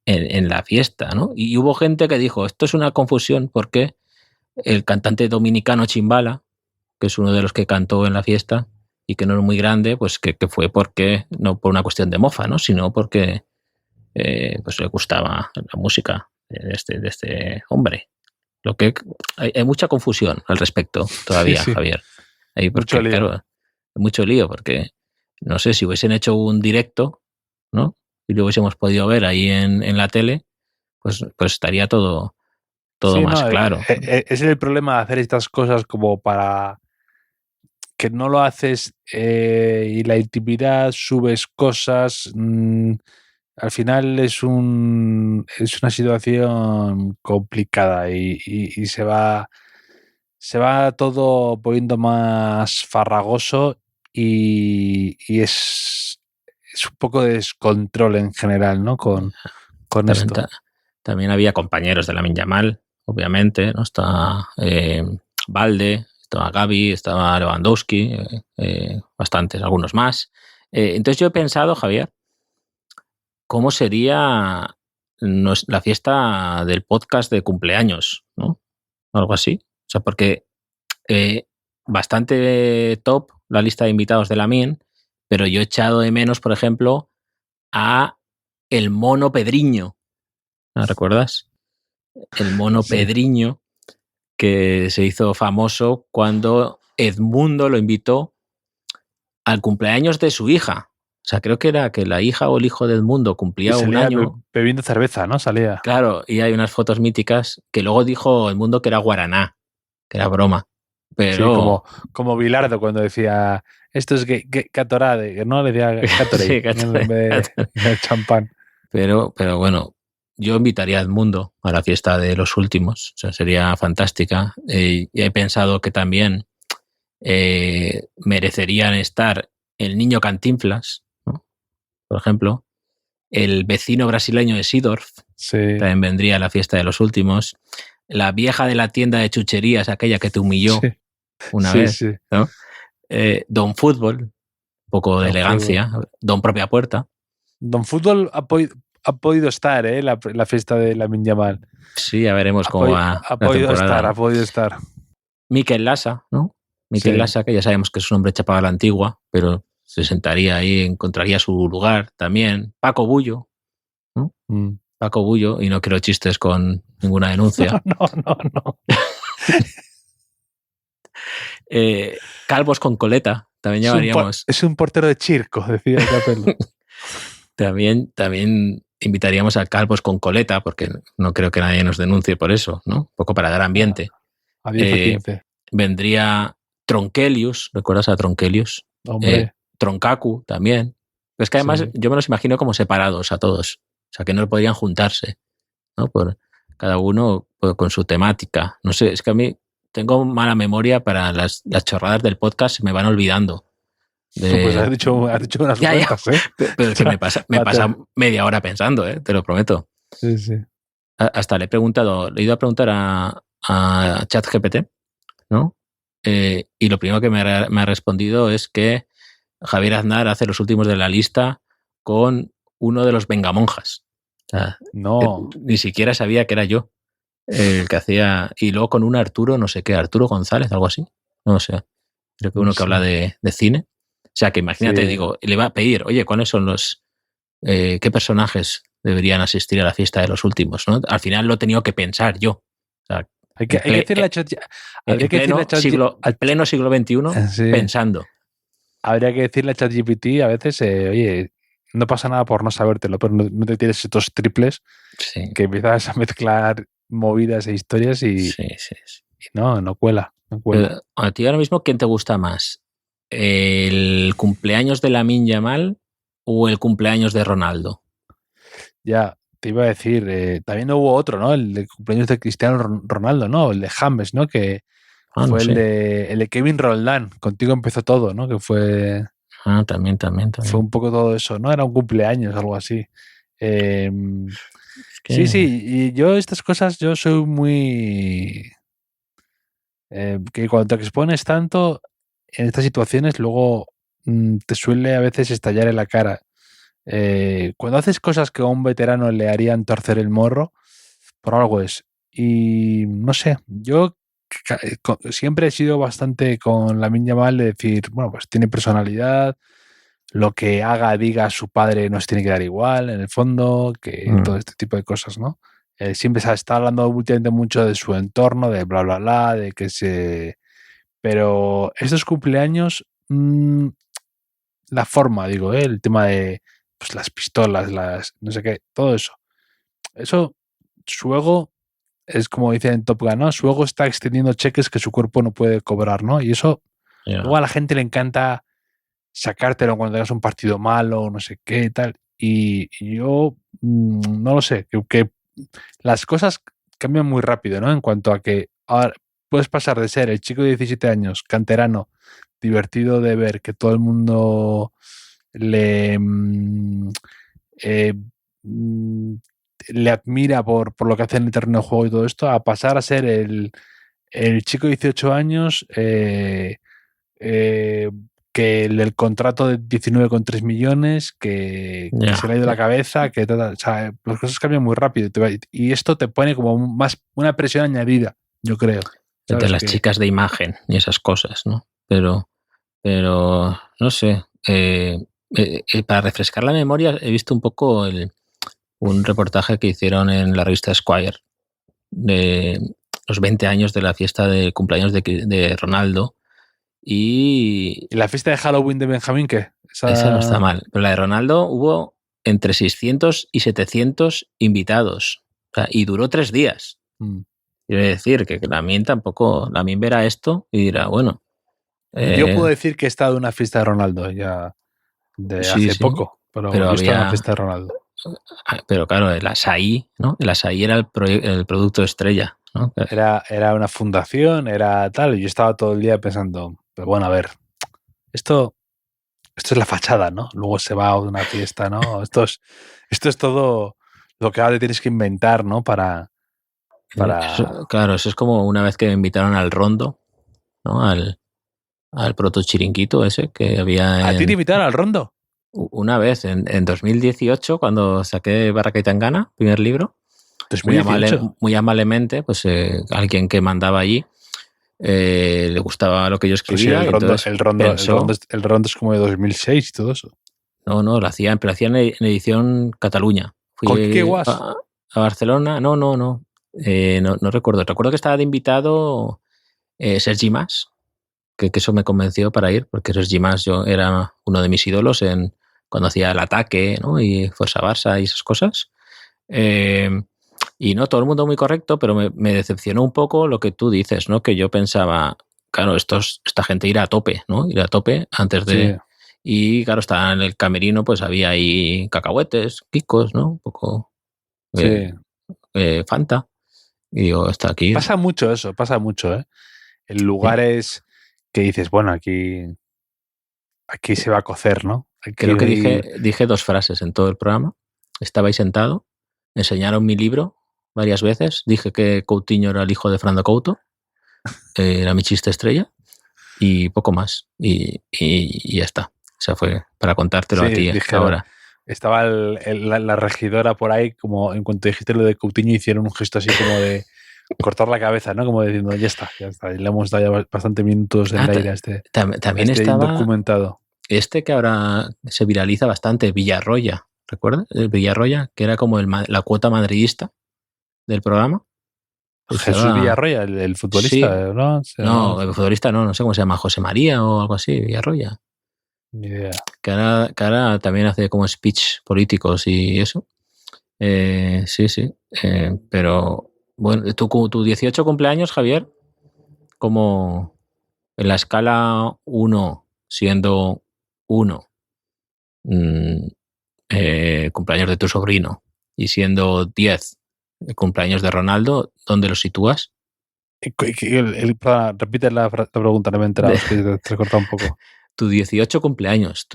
D: la fiesta, ¿no? Y hubo gente que dijo, esto es una confusión porque el cantante dominicano Chimbala, que es uno de los que cantó en la fiesta y que no es muy grande, pues que fue porque, no por una cuestión de mofa, ¿no?, sino porque pues le gustaba la música de este hombre. Lo que hay mucha confusión al respecto todavía, sí. Javier. Ahí porque, claro, hay mucho lío, porque no sé, si hubiesen hecho un directo, ¿no?, y lo hubiésemos podido ver ahí en la tele, pues estaría todo más claro.
C: Ese es el problema de hacer estas cosas como para que no lo haces y la intimidad, subes cosas. Al final es una situación complicada y se va todo poniendo más farragoso y es un poco de descontrol en general, ¿no? Con esto.
D: También había compañeros de Lamine Yamal, obviamente, ¿no? Estaba Balde, estaba Gavi, estaba Lewandowski, bastantes, algunos más. Entonces yo he pensado, Javier, ¿cómo sería la fiesta del podcast de cumpleaños, ¿no? Algo así. O sea, porque bastante top la lista de invitados de Lamine, pero yo he echado de menos, por ejemplo, a el Mono Pedriño. ¿No recuerdas? El Mono Pedriño, que se hizo famoso cuando Edmundo lo invitó al cumpleaños de su hija. O sea, creo que era que la hija o el hijo de Edmundo cumplía un año.
C: Bebiendo cerveza, ¿no? Salía.
D: Claro, y hay unas fotos míticas que luego dijo Edmundo que era guaraná, que era broma. Pero...
C: Sí, como Bilardo cuando decía, esto es Gatorade, que no le decía Gatorade, en vez de champán.
D: Pero bueno, yo invitaría a Edmundo a la fiesta de los últimos, o sea, sería fantástica. Y he pensado que también merecerían estar el niño Cantinflas, ¿no?, por ejemplo, el vecino brasileño de Seedorf, también vendría a la fiesta de los últimos, la vieja de la tienda de chucherías, aquella que te humilló una vez, ¿no? Don Fútbol, un poco de elegancia, Don Propia Puerta.
C: Don Fútbol ha podido estar, la fiesta de Lamine Yamal.
D: Sí, ya veremos cómo va.
C: Ha podido estar.
D: Mikel Lasa, ¿no? Mikel Lasa, que ya sabemos que es un hombre chapado a la antigua, pero se sentaría ahí, encontraría su lugar también. Paco Bullo, ¿no? Paco Bullo, y no quiero chistes con ninguna denuncia.
C: No.
D: Calvos con coleta, también llevaríamos.
C: Es un portero de circo, decía Capello.
D: También invitaríamos a calvos con coleta, porque no creo que nadie nos denuncie por eso, ¿no? Un poco para dar ambiente.
C: A 10 o 15.
D: Vendría Tronkelius, ¿recuerdas a Tronkelius?
C: Hombre.
D: Troncacu también. Pero es que además yo me los imagino como separados a todos. O sea, que no podrían juntarse, ¿no? Por cada uno con su temática. No sé, es que a mí tengo mala memoria para las chorradas del podcast, se me van olvidando.
C: Pues has dicho unas cuantas, ¿eh?
D: Pero es que me pasa media hora pensando, te lo prometo.
C: Sí.
D: Hasta le he ido a preguntar a ChatGPT, ¿no? Y lo primero que me ha respondido es que Javier Aznar hace los últimos de la lista con uno de los Vengamonjas. O sea,
C: no.
D: Ni siquiera sabía que era yo el que hacía. Y luego con un Arturo, no sé qué, Arturo González, algo así. No sé. Creo que uno que habla de cine. O sea, que imagínate, digo, le va a pedir, oye, ¿cuáles son los... qué personajes deberían asistir a la fiesta de los últimos, ¿no? Al final lo he tenido que pensar yo. O sea,
C: hay que decirle a ChatGPT...
D: Al pleno siglo XXI, pensando.
C: Habría que decirle a ChatGPT a veces, oye, no pasa nada por no sabértelo, pero no te tienes estos triples que empiezas a mezclar movidas e historias y no cuela.
D: Pero a ti ahora mismo, ¿quién te gusta más? ¿El cumpleaños de Lamine Yamal o el cumpleaños de Ronaldo?
C: Ya, te iba a decir, también hubo otro, ¿no? El de cumpleaños de Cristiano Ronaldo, ¿no? El de James, ¿no? Que fue el de Kevin Roldán. Contigo empezó todo, ¿no? Que fue...
D: También.
C: Fue un poco todo eso, ¿no? Era un cumpleaños, algo así. Sí, y yo estas cosas, yo soy muy... que cuando te expones tanto en estas situaciones, luego te suele a veces estallar en la cara. Cuando haces cosas que a un veterano le harían torcer el morro, por algo es. Y no sé, yo siempre he sido bastante con Lamine Yamal de decir, bueno, pues tiene personalidad, lo que haga, diga su padre nos tiene que dar igual, en el fondo, que todo este tipo de cosas, ¿no? Siempre se está hablando últimamente mucho de su entorno, de bla, bla, bla, de que se... Pero estos cumpleaños, la forma, digo, el tema de pues, las pistolas, las no sé qué, todo eso. Eso, su ego, es como dicen en Top Gun, ¿no? Su ego está extendiendo cheques que su cuerpo no puede cobrar, ¿no? Y eso, luego a la gente le encanta sacártelo cuando tengas un partido malo, no sé qué, tal. Y yo, no lo sé, que las cosas cambian muy rápido, ¿no? En cuanto a que ahora puedes pasar de ser el chico de 17 años, canterano, divertido de ver, que todo el mundo le admira por lo que hace en el terreno de juego y todo esto, a pasar a ser el chico de 18 años que el contrato de 19,3 millones, que se le ha ido la cabeza, que o sea, las cosas cambian muy rápido y esto te pone como más una presión añadida, yo creo.
D: De las chicas de imagen y esas cosas, ¿no? Pero no sé. Para refrescar la memoria, he visto un poco un reportaje que hicieron en la revista Esquire de los 20 años de la fiesta de cumpleaños de Ronaldo. ¿Y
C: la fiesta de Halloween de Benjamín qué?
D: Esa no está mal. Pero la de Ronaldo hubo entre 600 y 700 invitados. O sea, y duró 3 días. Quiero decir que Lamine verá esto y dirá, bueno...
C: Yo puedo decir que he estado en una fiesta de Ronaldo ya hace poco, pero yo estaba en una fiesta de Ronaldo.
D: Pero claro, el Asaí, ¿no? El Asaí era el producto estrella, ¿no?
C: Era una fundación, era tal, y yo estaba todo el día pensando, pero bueno, a ver, esto es la fachada, ¿no? Luego se va a una fiesta, ¿no? Esto es todo lo que ahora te tienes que inventar, ¿no? Para...
D: Claro, eso es como una vez que me invitaron al Rondo, ¿no? Al proto chiringuito ese que había...
C: ¿A ti te invitaron al Rondo?
D: una vez, en 2018, cuando saqué Barraca y Tangana, primer libro, muy amablemente, pues alguien que mandaba allí le gustaba lo que yo escribía.
C: Pues sí, el rondo es como de 2006 y todo eso.
D: No, lo hacían, pero hacían en edición Cataluña.
C: ¿Con qué guas?
D: A Barcelona, no recuerdo. Recuerdo que estaba de invitado Sergi Mas, que eso me convenció para ir, porque Sergi Mas yo era uno de mis ídolos cuando hacía El Ataque, ¿no? Y Força Barça y esas cosas. Y no, todo el mundo muy correcto, pero me decepcionó un poco lo que tú dices, ¿no? Que yo pensaba, claro, esta gente irá a tope, ¿no? Irá a tope antes de... Sí. Y claro, estaba en el camerino, pues había ahí cacahuetes, kikos, ¿no? Un poco Fanta. Y digo, está aquí.
C: Pasa mucho eso, ¿eh? En lugares que dices, bueno, aquí se va a cocer, ¿no?
D: Creo que dije 2 frases en todo el programa. Estaba ahí sentado, me enseñaron mi libro varias veces, dije que Coutinho era el hijo de Fernando Couto, era mi chiste estrella, y poco más. Y ya está. O sea, fue para contártelo a ti ahora.
C: Estaba la regidora por ahí, como en cuanto dijiste lo de Coutinho, hicieron un gesto así como de cortar la cabeza, ¿no? Como diciendo, ya está. Y le hemos dado ya bastante minutos en el aire a
D: también estaba
C: indocumentado.
D: Que ahora se viraliza bastante, Villarroya, ¿recuerdas? Villarroya, que era como la cuota madridista del programa.
C: Jesús Villarroya, el futbolista,
D: sí. ¿no? El futbolista no sé cómo se llama, José María o algo así, Villarroya.
C: Ni idea.
D: Que ahora también hace como speech políticos y eso. Sí. Pero bueno, tu 18 cumpleaños, Javier, como en la escala 1, siendo 1, cumpleaños de tu sobrino, y siendo 10, cumpleaños de Ronaldo, ¿dónde lo sitúas?
C: Repite la pregunta, no me he enterado, es que te he cortado un poco.
D: Tu 18 cumpleaños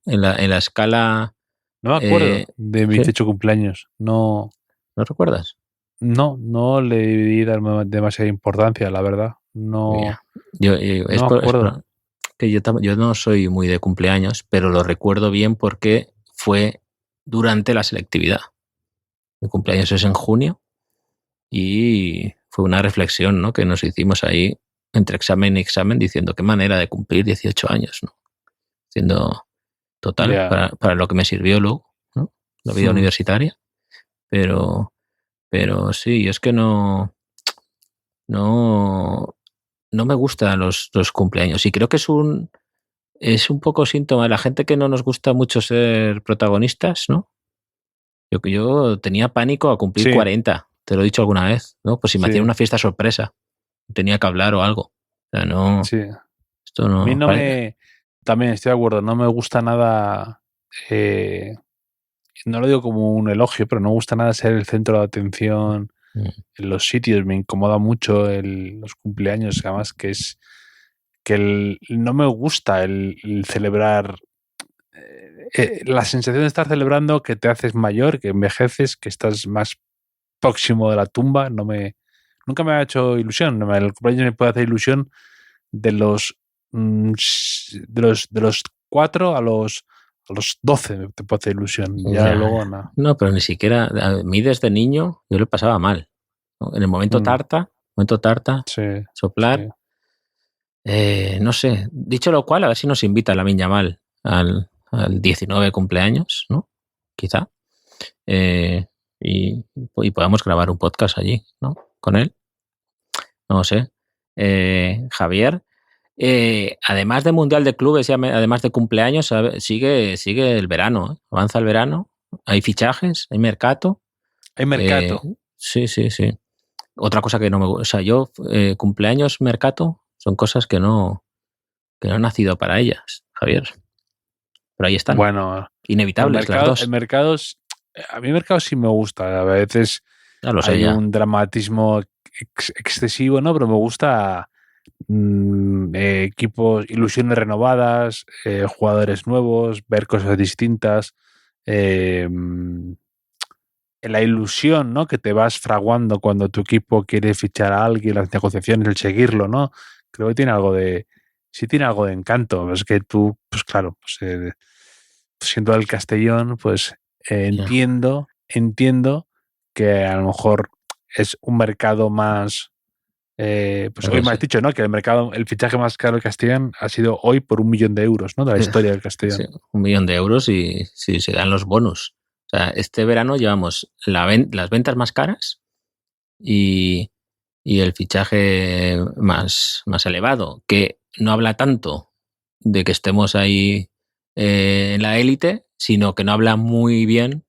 D: en la escala...
C: No me acuerdo de mis 18 cumpleaños. No.
D: ¿No recuerdas?
C: No le di demasiada importancia, la verdad. No.
D: Yo no soy muy de cumpleaños, pero lo recuerdo bien porque fue durante la selectividad. Mi cumpleaños es en junio y fue una reflexión, ¿no? Que nos hicimos ahí entre examen y examen diciendo qué manera de cumplir 18 años, ¿no? Siendo total para lo que me sirvió luego, ¿no? La vida universitaria. Pero sí, es que no me gustan los cumpleaños y creo que es un poco síntoma de la gente que no nos gusta mucho ser protagonistas, ¿no? Yo tenía pánico a cumplir 40, te lo he dicho alguna vez, ¿no? Pues si me hacían una fiesta sorpresa, tenía que hablar o algo. O sea, no...
C: Sí.
D: Esto no...
C: A mí también estoy de acuerdo, no me gusta nada... no lo digo como un elogio, pero no me gusta nada ser el centro de atención en los sitios. Me incomoda mucho los cumpleaños, además que no me gusta el celebrar... la sensación de estar celebrando que te haces mayor, que envejeces, que estás más próximo de la tumba, nunca me ha hecho ilusión. El cumpleaños me puede hacer ilusión de los 4 a los 12 te puede hacer ilusión. Ya luego nada.
D: No, pero ni siquiera a mí desde niño yo lo pasaba mal, ¿no? En el momento tarta, soplar. Sí. No sé. Dicho lo cual, a ver si nos invita Lamine Yamal al 19 cumpleaños, ¿no? Quizá. Y podamos grabar un podcast allí, ¿no? Con él. No sé. Javier, además de Mundial de Clubes y además de cumpleaños, sigue el verano, ¿eh? Avanza el verano, hay fichajes, hay mercado.
C: Hay mercado.
D: Sí. Otra cosa que no me gusta, o sea, yo cumpleaños, mercado, son cosas que no he nacido para ellas, Javier. Pero ahí están.
C: Bueno,
D: inevitables las dos.
C: A mí el mercado sí me gusta. A veces hay un dramatismo excesivo, ¿no? Pero me gusta equipos, ilusiones renovadas, jugadores nuevos, ver cosas distintas. La ilusión, ¿no? Que te vas fraguando cuando tu equipo quiere fichar a alguien, las negociaciones, el seguirlo, ¿no? Creo que tiene algo de encanto. Es que tú, pues claro, siendo del Castellón, pues entiendo que a lo mejor es un mercado más... pues hoy me has dicho, ¿no? Que el fichaje más caro del Castellón ha sido hoy por 1 millón de euros, ¿no? De la historia del Castellón.
D: Sí, 1 millón de euros y si se dan los bonus. O sea, este verano llevamos las ventas más caras y el fichaje más elevado, que no habla tanto de que estemos ahí en la élite, sino que no habla muy bien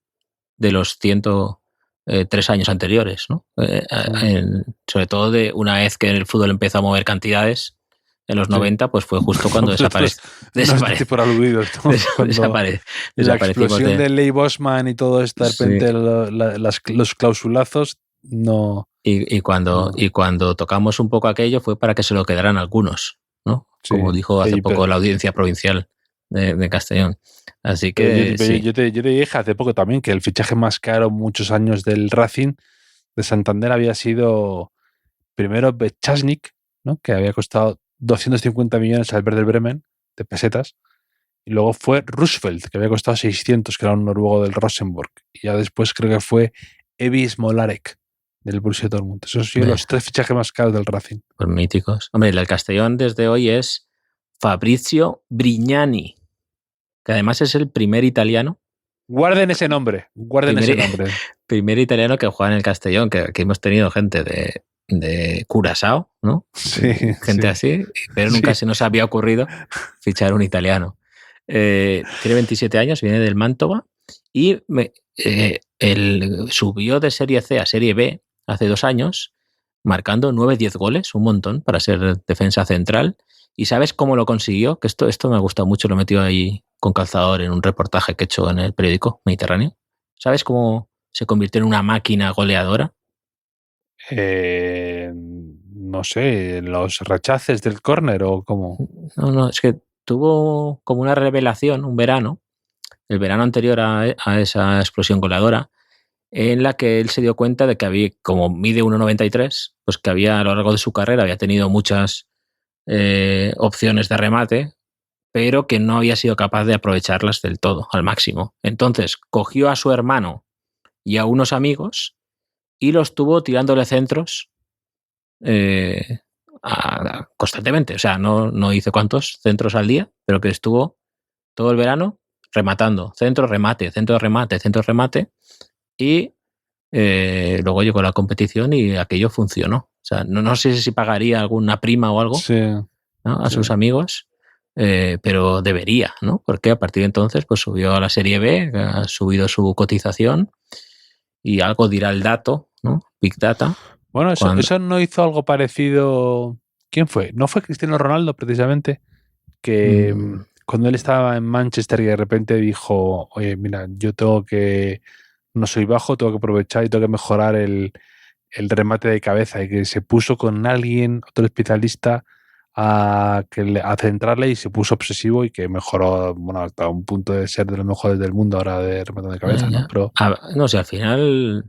D: de los 103 años anteriores, ¿no? Sobre todo de una vez que el fútbol empezó a mover cantidades, en los 90, pues fue justo cuando desapareció.
C: Por aludidos, ¿no? La explosión de Ley Bosman y todo esto, de repente los clausulazos, no...
D: Y cuando tocamos un poco aquello fue para que se lo quedaran algunos, ¿no? Como dijo hace poco la audiencia provincial de Castellón. Así que
C: yo te dije hace poco también que el fichaje más caro muchos años del Racing de Santander había sido primero Bechasnik, ¿no? Que había costado 250 millones al Werder Bremen de pesetas, y luego fue Roosevelt, que había costado 600, que era un noruego del Rosenborg, y ya después creo que fue Evi Smolarek del Borussia Dortmund. Esos han sido los 3 fichajes más caros del Racing.
D: Pues míticos. Hombre, el Castellón desde hoy es Fabrizio Brignani, que además es el primer italiano.
C: Guarden ese nombre.
D: Primer italiano que juega en el Castellón, que hemos tenido gente de Curazao, ¿no?
C: Sí.
D: Gente así, pero nunca se nos había ocurrido fichar un italiano. Tiene 27 años, viene del Mantova y él subió de Serie C a Serie B hace 2 años, marcando 9-10 goles, un montón para ser defensa central. ¿Y sabes cómo lo consiguió? Que esto me ha gustado mucho, lo metió ahí con calzador en un reportaje que he hecho en el periódico Mediterráneo. ¿Sabes cómo se convirtió en una máquina goleadora?
C: No sé, los rechaces del córner o cómo.
D: No, es que tuvo como una revelación un verano, el verano anterior a esa explosión goleadora, en la que él se dio cuenta de que había, como mide 1,93, pues que había a lo largo de su carrera había tenido muchas opciones de remate, pero que no había sido capaz de aprovecharlas del todo, al máximo. Entonces cogió a su hermano y a unos amigos y los tuvo tirándole centros constantemente. O sea, no hice cuántos centros al día, pero que estuvo todo el verano rematando, centro, remate, centro, remate, centro, remate, y luego llegó la competición y aquello funcionó. O sea, no sé si pagaría alguna prima o algo, ¿no? A sus amigos, pero debería, ¿no? Porque a partir de entonces pues subió a la Serie B, ha subido su cotización y algo dirá el dato, ¿no? Big Data.
C: Bueno, eso no hizo algo parecido. ¿Quién fue? ¿No fue Cristiano Ronaldo precisamente? Que cuando él estaba en Manchester y de repente dijo, oye, mira, yo no soy bajo, tengo que aprovechar y tengo que mejorar el remate de cabeza, y que se puso con alguien, otro especialista, a centrarle, y se puso obsesivo y que mejoró, bueno, hasta un punto de ser de los mejores del mundo ahora de remate de cabeza, ¿no? Pero
D: no sé, al final,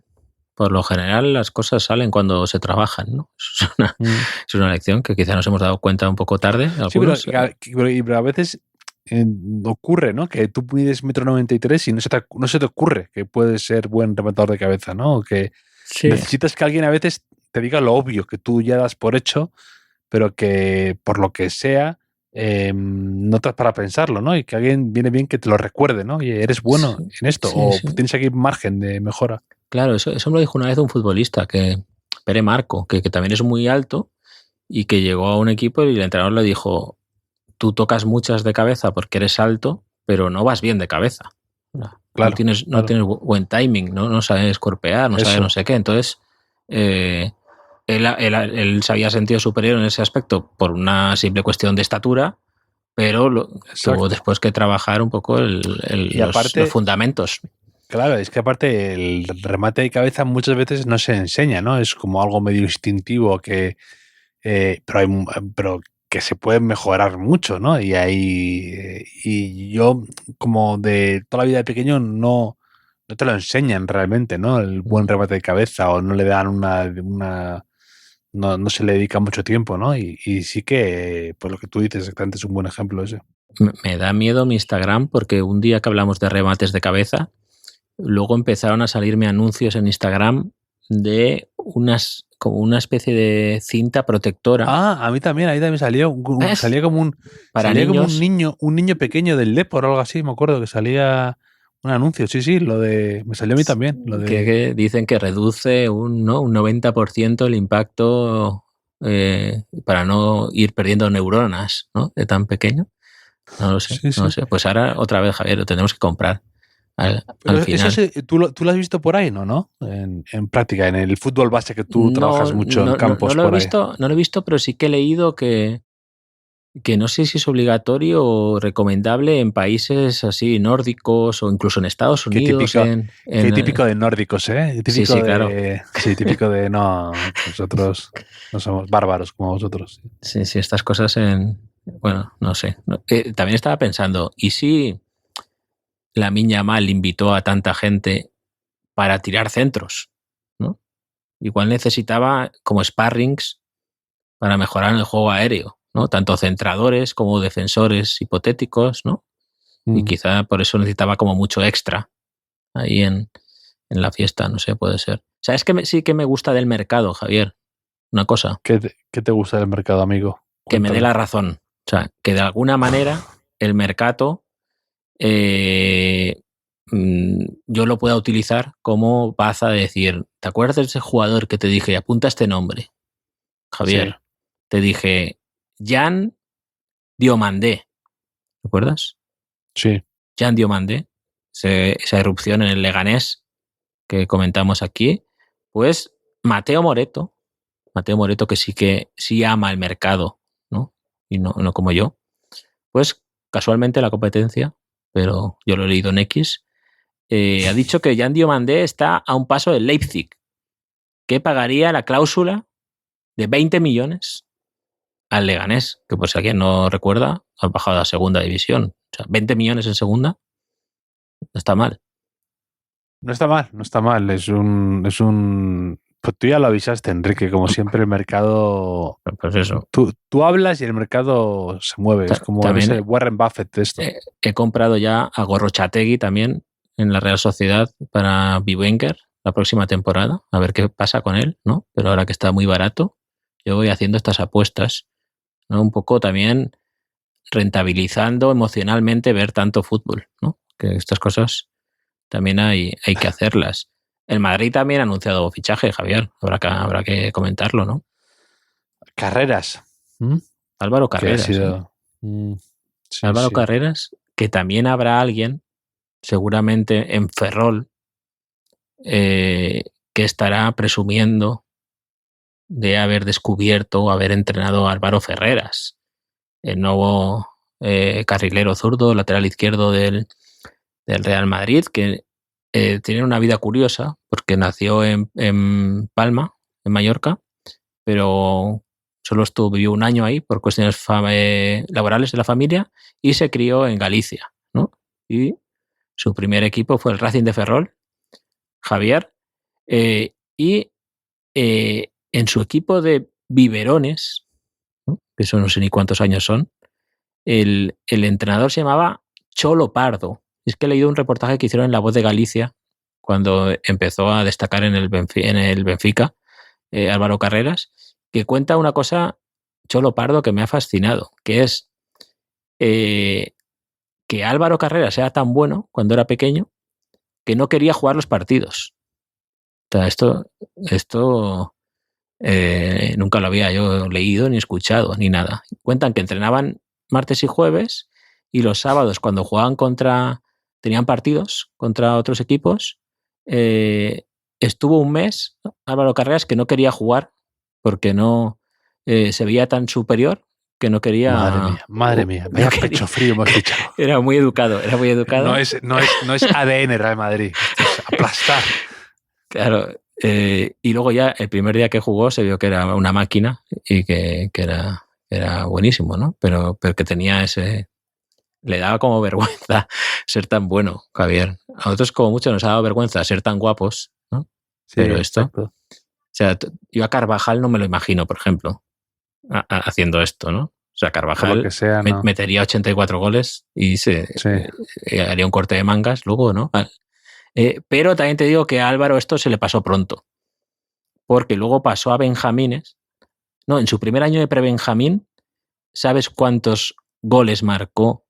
D: por lo general, las cosas salen cuando se trabajan, ¿no? Es una lección que quizá nos hemos dado cuenta un poco tarde. Algunos,
C: sí, pero a veces ocurre, ¿no? Que tú mides 1,93 m y no se te ocurre que puedes ser buen rematador de cabeza, ¿no? Que necesitas que alguien a veces te diga lo obvio, que tú ya das por hecho, pero que por lo que sea no te das para pensarlo, ¿no? Y que alguien viene bien que te lo recuerde, ¿no? Oye, eres bueno en esto, tienes aquí margen de mejora.
D: Claro, eso me lo dijo una vez un futbolista, Pere Marco, que también es muy alto y que llegó a un equipo y el entrenador le dijo: tú tocas muchas de cabeza porque eres alto, pero no vas bien de cabeza. Claro, no tienes buen timing, no sabes corpear, no sabes no sé qué. Entonces, él se había sentido superior en ese aspecto por una simple cuestión de estatura, pero tuvo después que trabajar un poco los fundamentos.
C: Claro, es que aparte el remate de cabeza muchas veces no se enseña, ¿no? Es como algo medio instintivo pero que se puede mejorar mucho, ¿no? Y yo, como de toda la vida de pequeño, no te lo enseñan realmente, ¿no? El buen remate de cabeza, o no le dan no se le dedica mucho tiempo, ¿no? Y sí que, pues lo que tú dices exactamente es un buen ejemplo ese.
D: Me da miedo mi Instagram porque un día que hablamos de remates de cabeza, luego empezaron a salirme anuncios en Instagram de como una especie de cinta protectora.
C: Ah, a mí también, ahí también salía como un niño pequeño del Depor o algo así, me acuerdo que salía un anuncio, sí, me salió a mí también. Lo de...
D: que dicen que reduce un 90% el impacto para no ir perdiendo neuronas, ¿no? De tan pequeño. No lo sé, no sé. Pues ahora otra vez, Javier, lo tenemos que comprar. Al final.
C: Eso ¿tú lo has visto por ahí, no? En práctica, en el fútbol base que tú trabajas mucho en campos
D: no lo
C: por
D: he visto,
C: ahí.
D: No lo he visto, pero sí que he leído que no sé si es obligatorio o recomendable en países así nórdicos o incluso en Estados Unidos.
C: Qué típico de nórdicos, ¿eh?
D: Sí, claro.
C: Sí, típico de no, nosotros no somos bárbaros como vosotros.
D: Sí, estas cosas bueno, no sé. También estaba pensando, ¿y si Lamine Yamal invitó a tanta gente para tirar centros, ¿no? Igual necesitaba como sparrings para mejorar el juego aéreo, ¿no? Tanto centradores como defensores hipotéticos, ¿no? Y quizá por eso necesitaba como mucho extra ahí en la fiesta, no sé, puede ser. ¿Sabes qué sí que me gusta del mercado, Javier? Una cosa.
C: ¿Qué te gusta del mercado, amigo?
D: Cuéntame. Que me dé la razón. O sea, que de alguna manera el mercado yo lo pueda utilizar como baza de decir, ¿te acuerdas de ese jugador que te dije, apunta este nombre, Javier? Sí. Te dije, Jan Diomandé. ¿Te acuerdas?
C: Sí.
D: Jan Diomandé, esa erupción en el Leganés que comentamos aquí, pues Mateo Moreto que sí ama el mercado, ¿no? Y no como yo, pues casualmente la competencia, pero yo lo he leído en X, ha dicho que Jan Diomandé está a un paso del Leipzig, que pagaría la cláusula de 20 millones al Leganés, que por si alguien no recuerda, ha bajado a segunda división. O sea, 20 millones en segunda, no está mal.
C: No está mal. Es un... Pues tú ya lo avisaste, Enrique, como siempre el mercado...
D: Pues eso.
C: Tú hablas y el mercado se mueve, es como ese Warren Buffett de esto.
D: He comprado ya a Gorrochategui también en la Real Sociedad para Biwenger la próxima temporada, a ver qué pasa con él, ¿no? Pero ahora que está muy barato, yo voy haciendo estas apuestas, ¿no? Un poco también rentabilizando emocionalmente ver tanto fútbol, ¿no? Que estas cosas también hay que hacerlas. El Madrid también ha anunciado fichaje, Javier. Habrá que comentarlo, ¿no?
C: Carreras.
D: Álvaro Carreras.
C: Sí,
D: Álvaro Carreras, que también habrá alguien, seguramente en Ferrol, que estará presumiendo de haber descubierto o haber entrenado a Álvaro Ferreras, el nuevo carrilero zurdo, lateral izquierdo del Real Madrid, que tiene una vida curiosa porque nació en Palma, en Mallorca, pero solo vivió un año ahí por cuestiones laborales de la familia y se crió en Galicia, ¿no? Y su primer equipo fue el Racing de Ferrol, Javier, y en su equipo de biberones, ¿no? Que eso no sé ni cuántos años son, el entrenador se llamaba Cholo Pardo. Es que he leído un reportaje que hicieron en La Voz de Galicia cuando empezó a destacar en el Benfica, Álvaro Carreras, que cuenta una cosa, Cholo Pardo, que me ha fascinado, que es que Álvaro Carreras era tan bueno cuando era pequeño que no quería jugar los partidos. O sea, esto nunca lo había yo leído, ni escuchado, ni nada. Cuentan que entrenaban martes y jueves y los sábados cuando jugaban tenían partidos contra otros equipos, estuvo un mes Álvaro Carreras que no quería jugar porque no se veía tan superior que no quería...
C: Madre mía, vaya pecho frío hemos fichado.
D: Era muy educado.
C: No es ADN Real Madrid, esto es aplastar.
D: Claro, y luego ya el primer día que jugó se vio que era una máquina y que era buenísimo, ¿no? Pero que tenía ese... Le daba como vergüenza ser tan bueno, Javier. A nosotros como mucho nos ha dado vergüenza ser tan guapos, ¿no? Sí, pero esto... Exacto. sea, yo a Carvajal no me lo imagino, por ejemplo, haciendo esto, ¿no? O sea, Carvajal
C: que sea, ¿no?
D: metería 84 goles y haría un corte de mangas luego, ¿no? Pero también te digo que a Álvaro esto se le pasó pronto, porque luego pasó a Benjamines. No, en su primer año de prebenjamín, ¿sabes cuántos goles marcó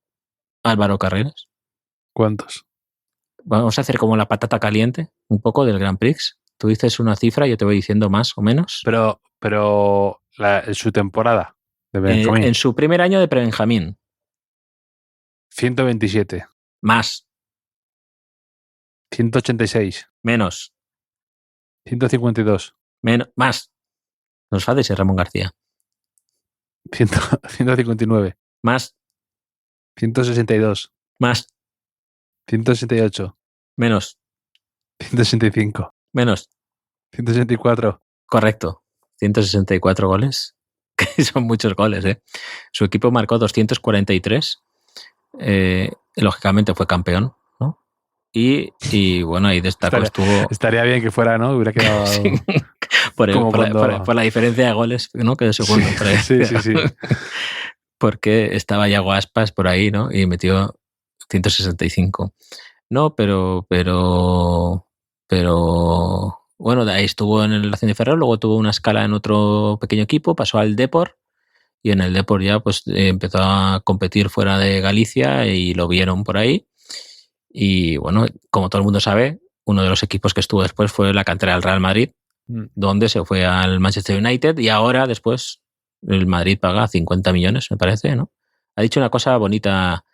D: Álvaro Carreras?
C: ¿Cuántos?
D: Vamos a hacer como la patata caliente, un poco del Grand Prix. Tú dices una cifra y yo te voy diciendo más o menos.
C: Pero en su temporada de Benjamín.
D: En su primer año de prebenjamín.
C: 127.
D: Más.
C: 186.
D: Menos.
C: 152.
D: Más. Nos falta ese Ramón García.
C: 159.
D: Más.
C: 162.
D: Más.
C: 168.
D: Menos.
C: 165.
D: Menos.
C: 164.
D: Correcto. 164 goles. Que son muchos goles, ¿eh? Su equipo marcó 243. Lógicamente fue campeón, ¿no? Y bueno, ahí destacó.
C: Estaría bien que fuera, ¿no? Hubiera quedado...
D: Sí. Por la diferencia de goles, ¿no? Que de segundo.
C: Sí.
D: Porque estaba Yago Aspas por ahí, ¿no? Y metió 165. No, pero bueno, de ahí estuvo en el Racing de Ferrol, luego tuvo una escala en otro pequeño equipo, pasó al Depor y en el Depor ya pues empezó a competir fuera de Galicia y lo vieron por ahí. Y bueno, como todo el mundo sabe, uno de los equipos que estuvo después fue la cantera del Real Madrid, donde se fue al Manchester United y ahora después el Madrid paga 50 millones, me parece, ¿no? Ha dicho una cosa bonita,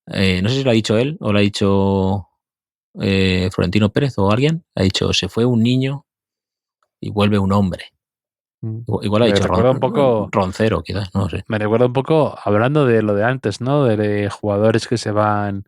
D: no sé si lo ha dicho él o lo ha dicho Florentino Pérez o alguien, ha dicho, se fue un niño y vuelve un hombre. Igual ha dicho
C: un poco,
D: Roncero, quizás, no sé.
C: Me recuerda un poco, hablando de lo de antes, ¿no? De jugadores que se van,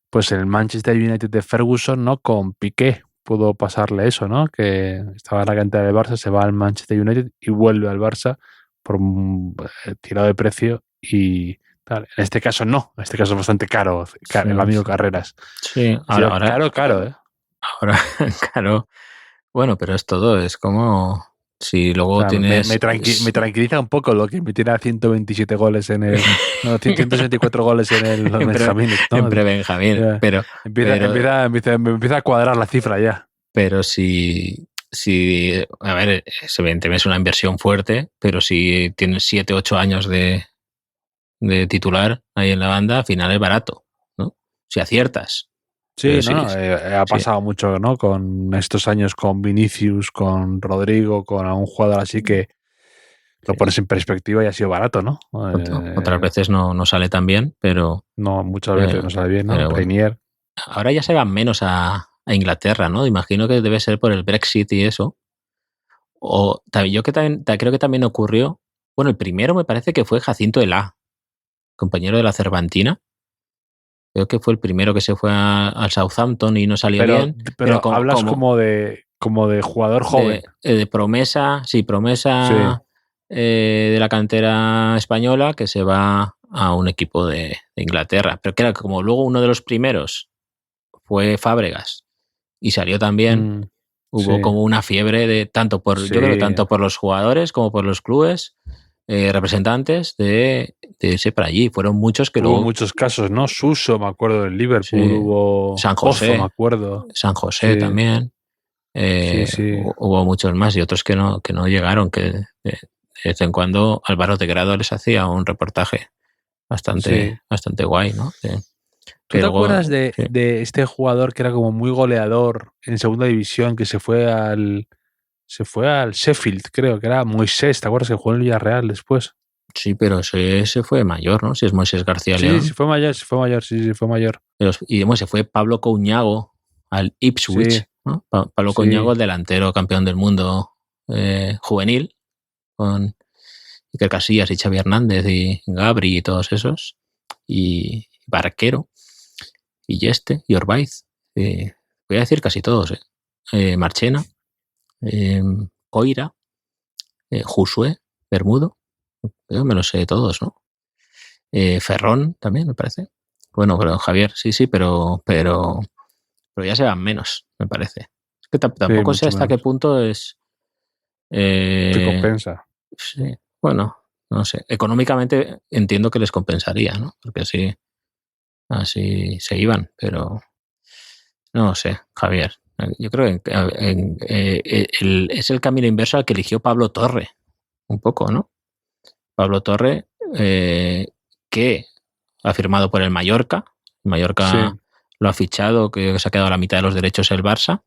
C: pues el Manchester United de Ferguson, ¿no? Con Piqué pudo pasarle eso, ¿no? Que estaba en la cantera del Barça, se va al Manchester United y vuelve al Barça por un tirado de precio y tal. En este caso no, en este caso es bastante caro el amigo Carreras.
D: Sí, ahora
C: caro, ¿eh?
D: Ahora, claro. Bueno, pero es todo, es como si luego tienes...
C: Me tranquiliza un poco lo que me tiene a 127 goles en el... No, 164 goles en el Benjamín, ¿no?
D: En prebenjamín, pero...
C: Me empieza a cuadrar la cifra ya.
D: Pero si a ver, evidentemente es una inversión fuerte, pero si tienes 7, 8 años de titular ahí en la banda, al final es barato, ¿no? Si aciertas.
C: Sí, ha pasado mucho, ¿no? Con estos años con Vinicius, con Rodrigo, con algún jugador así que lo pones en perspectiva y ha sido barato, ¿no?
D: Otras veces no sale tan bien, pero...
C: No, muchas veces no sale bien, ¿no?
D: Bueno, ahora ya se van menos a Inglaterra, ¿no? Imagino que debe ser por el Brexit y eso. O yo creo que también ocurrió... Bueno, el primero me parece que fue Jacinto Elá, compañero de la Cervantina. Creo que fue el primero que se fue al Southampton y no salió bien.
C: Pero hablas como de jugador joven.
D: De promesa, sí, de la cantera española que se va a un equipo de Inglaterra. Pero que era como luego uno de los primeros fue Fábregas y salió también. Hubo como una fiebre de tanto por los jugadores como por los clubes. Representantes de ese para allí. Fueron muchos que
C: hubo muchos casos, ¿no? Suso, me acuerdo, del Liverpool, hubo
D: San José,
C: Pozo, me acuerdo.
D: San José también. Hubo muchos más y otros que no llegaron, que de vez en cuando Álvaro de Grado les hacía un reportaje bastante guay, ¿no?
C: ¿Tú te acuerdas de este jugador que era como muy goleador en segunda división, que se fue al Sheffield, creo que era Moisés? ¿Te acuerdas que jugó en el Villarreal después?
D: Sí, pero ese fue mayor, ¿no? Si es Moisés García León.
C: Sí, fue mayor.
D: Y se fue Pablo Couñago al Ipswich, ¿no? Pablo Couñago, el delantero campeón del mundo juvenil, con Iker Casillas y Xavi Hernández y Gabri y todos esos, y Barquero, y Orbaiz. Voy a decir casi todos, Marchena, Coira, Josué, Bermudo, yo me lo sé todos, ¿no? Ferrón también, me parece. Bueno, pero Javier, sí, pero ya se van menos, me parece. Es que tampoco sé hasta qué punto es
C: Se compensa.
D: Sí, bueno, no sé. Económicamente entiendo que les compensaría, ¿no? Porque así se iban, pero no sé, Javier. Yo creo que es el camino inverso al que eligió Pablo Torre, un poco, ¿no? Pablo Torre, que ha firmado por el Mallorca. El Mallorca sí. Lo ha fichado, que se ha quedado a la mitad de los derechos el Barça,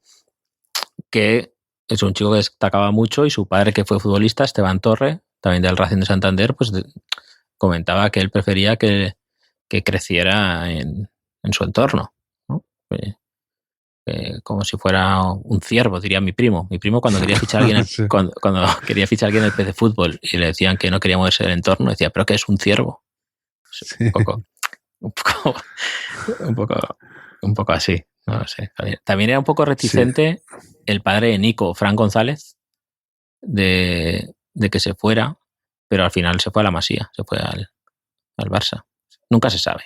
D: que es un chico que destacaba mucho, y su padre, que fue futbolista, Esteban Torre, también del Racing de Santander, pues comentaba que él prefería que creciera en su entorno, ¿no? Como si fuera un ciervo, diría mi primo. Mi primo, cuando quería fichar a alguien, sí. cuando quería fichar a alguien en el PC Fútbol y le decían que no quería moverse del entorno, decía, ¿pero qué es un ciervo? Sí. Un poco así, no sé. También era un poco reticente sí. El padre de Nico, Fran González, de que se fuera, pero al final se fue a la Masía, se fue al Barça. Nunca se sabe.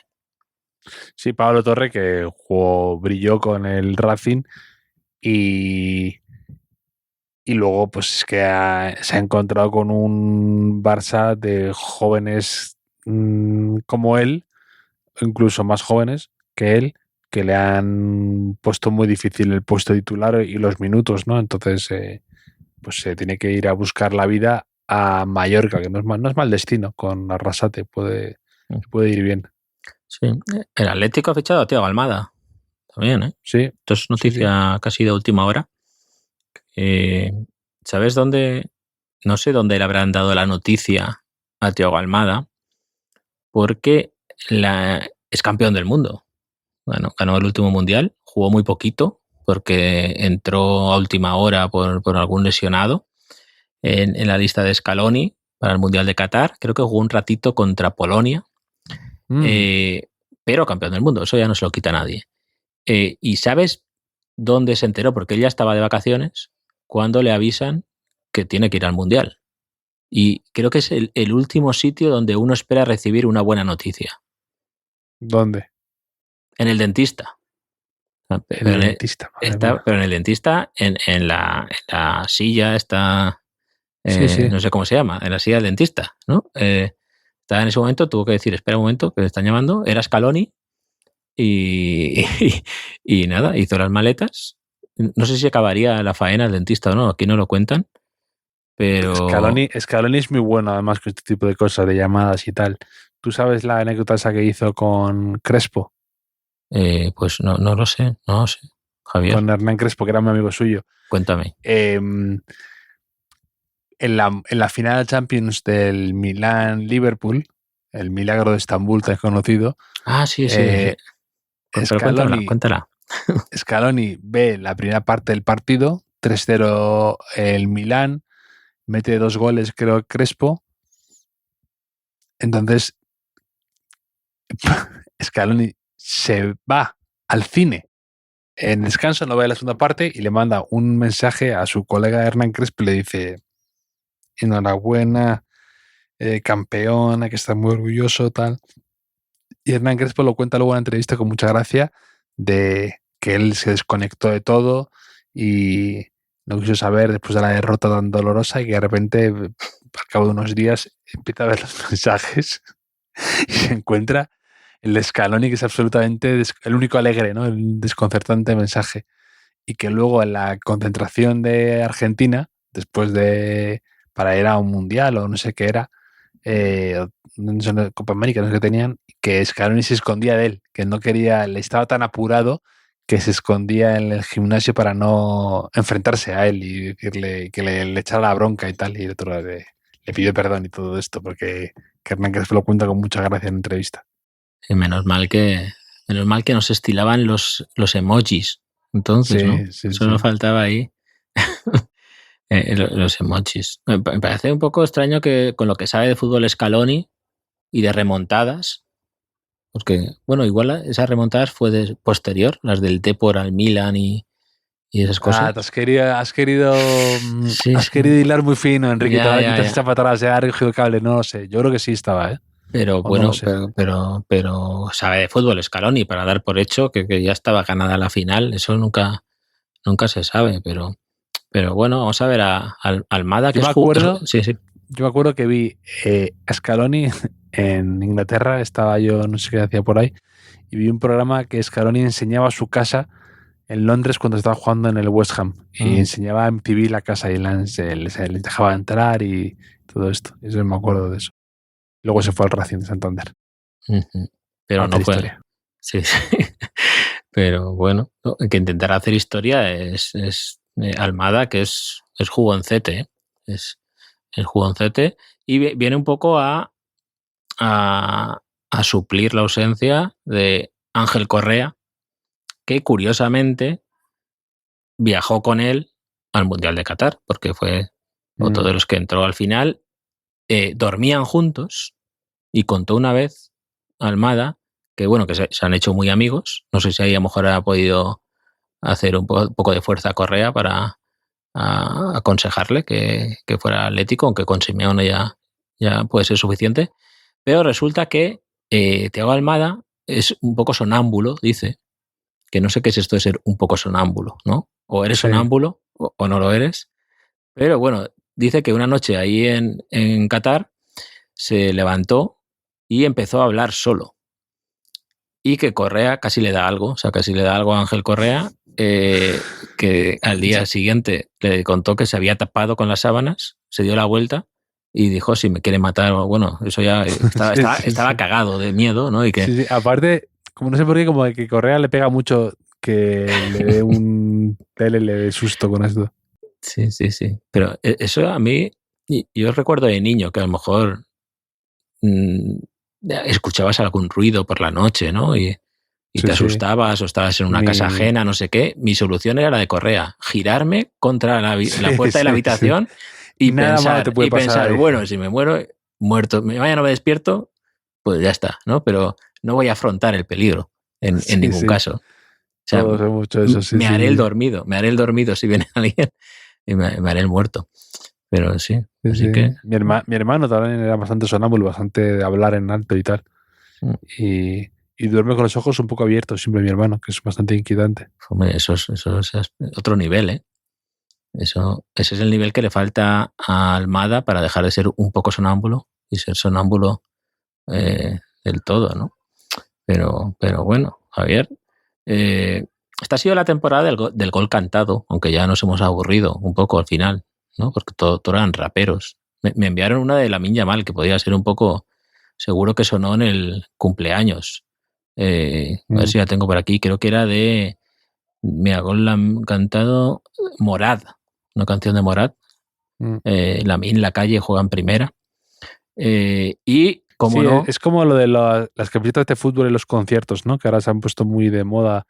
C: Sí, Pablo Torre, que brilló con el Racing y luego pues es que se ha encontrado con un Barça de jóvenes como él, incluso más jóvenes que él, que le han puesto muy difícil el puesto titular y los minutos, ¿no? Entonces pues se tiene que ir a buscar la vida a Mallorca, que no es mal destino, con Arrasate puede ir bien.
D: Sí, el Atlético ha fichado a Thiago Almada también, ¿eh?
C: Sí.
D: Esto es noticia sí. Casi de última hora. ¿Sabes dónde? No sé dónde le habrán dado la noticia a Thiago Almada, porque es campeón del mundo. Bueno, ganó el último mundial, jugó muy poquito porque entró a última hora por algún lesionado en la lista de Scaloni para el Mundial de Qatar. Creo que jugó un ratito contra Polonia. Pero campeón del mundo, eso ya no se lo quita a nadie. ¿Y sabes dónde se enteró? Porque él ya estaba de vacaciones cuando le avisan que tiene que ir al Mundial. Y creo que es el último sitio donde uno espera recibir una buena noticia.
C: ¿Dónde?
D: En el dentista.
C: En el dentista.
D: Pero en el dentista, en la silla está...
C: sí.
D: No sé cómo se llama, en la silla del dentista, ¿no? Estaba en ese momento, tuvo que decir, espera un momento, que me están llamando, era Scaloni, y nada, hizo las maletas. No sé si acabaría la faena el dentista o no, aquí no lo cuentan, pero...
C: Scaloni es muy bueno, además, con este tipo de cosas, de llamadas y tal. ¿Tú sabes la anécdota esa que hizo con Crespo?
D: Pues no lo sé, Javier.
C: Con Hernán Crespo, que era un amigo suyo.
D: Cuéntame.
C: En la final de Champions del Milán-Liverpool, el milagro de Estambul, tan conocido.
D: Ah, sí. Cuéntala.
C: Scaloni ve la primera parte del partido, 3-0 el Milán, mete 2 goles, creo, Crespo. Entonces, Scaloni se va al cine en descanso, no ve la segunda parte y le manda un mensaje a su colega Hernán Crespo y le dice: enhorabuena, campeón, hay que estar muy orgulloso, tal. Y Hernán Crespo lo cuenta luego en la entrevista con mucha gracia, de que él se desconectó de todo y no quiso saber después de la derrota tan dolorosa, y que de repente, al cabo de unos días, empieza a ver los mensajes y se encuentra el Scaloni, que es absolutamente el único alegre, ¿no? El desconcertante mensaje. Y que luego en la concentración de Argentina, después de... para ir a un mundial o no sé qué era, Copa América, no sé qué tenían, que Scaloni se escondía de él, que no quería, le estaba tan apurado que se escondía en el gimnasio para no enfrentarse a él y decirle que le echara la bronca y tal, y el otro le pidió perdón y todo esto, porque Hernán Crespo lo cuenta con mucha gracia en entrevista.
D: Sí, menos mal que no se estilaban los emojis, entonces,
C: sí,
D: ¿no?
C: Sí,
D: Solo faltaba ahí los emojis. Me parece un poco extraño que con lo que sabe de fútbol Scaloni y de remontadas, porque, bueno, igual esas remontadas fue posterior, las del Depor al Milan y esas cosas.
C: Has querido hilar muy fino, Enrique. Te has echado para atrás, ha recogido el cable, no lo sé. Yo creo que sí estaba, ¿eh?
D: Pero bueno, no pero sabe de fútbol Scaloni, para dar por hecho que ya estaba ganada la final. Eso nunca se sabe, pero Pero bueno, vamos a ver a Almada, que
C: Yo me acuerdo,
D: sí.
C: Yo me acuerdo que vi a Scaloni en Inglaterra, estaba yo, no sé qué hacía por ahí, y vi un programa que Scaloni enseñaba su casa en Londres cuando estaba jugando en el West Ham. Y enseñaba en MTV la casa y les dejaba entrar y todo esto. Eso me acuerdo de eso. Luego se fue al Racing de Santander.
D: Pero no fue. Historia. Sí. Pero bueno, que intentará hacer historia es Almada, que es jugoncete, ¿eh? Es jugoncete y viene un poco a suplir la ausencia de Ángel Correa, que curiosamente viajó con él al Mundial de Qatar, porque fue otro de los que entró al final. Dormían juntos y contó una vez Almada que bueno, que se han hecho muy amigos. No sé si ahí a lo mejor ha podido hacer un poco de fuerza a Correa para aconsejarle que fuera atlético, aunque con Simeone ya puede ser suficiente. Pero resulta que Thiago Almada es un poco sonámbulo, dice, que no sé qué es esto de ser un poco sonámbulo, ¿no? O eres sonámbulo o no lo eres. Pero bueno, dice que una noche ahí en Qatar se levantó y empezó a hablar solo. Y que Correa casi le da algo, a Ángel Correa, que al día siguiente le contó que se había tapado con las sábanas, se dio la vuelta y dijo, si me quiere matar, bueno, eso ya estaba cagado de miedo, ¿no? Y que...
C: Sí. Aparte, como no sé por qué, como que Correa le pega mucho que le dé un le dé susto con esto.
D: Sí. Pero eso a mí, yo recuerdo de niño que a lo mejor escuchabas algún ruido por la noche, ¿no? Y te asustabas o estabas en una casa ajena, no sé qué. Mi solución era la de Correa, girarme contra la puerta de la habitación y pensar, bueno, si me muero, muerto, mañana me despierto, pues ya está, ¿no? Pero no voy a afrontar el peligro en ningún caso. O sea,
C: todos hemos hecho eso,
D: me haré el dormido si viene alguien y me haré el muerto. Pero sí, así que...
C: Mi hermano también era bastante sonámbulo, bastante de hablar en alto y tal. Y duerme con los ojos un poco abiertos, siempre mi hermano, que es bastante inquietante.
D: Hombre, eso es otro nivel, ¿eh? Ese es el nivel que le falta a Almada para dejar de ser un poco sonámbulo y ser sonámbulo del todo, ¿no? Pero bueno, Javier, esta ha sido la temporada del gol cantado, aunque ya nos hemos aburrido un poco al final, ¿no? Porque todo eran raperos. Me enviaron una de Lamine Yamal que podía ser un poco, seguro que sonó en el cumpleaños. A ver si la tengo por aquí. Creo que era de gol cantado Morad, una canción de Morad. Lamine, La Calle juega en primera. Y como no...
C: Es como lo de las camisetas de fútbol en los conciertos, ¿no? Que ahora se han puesto muy de moda,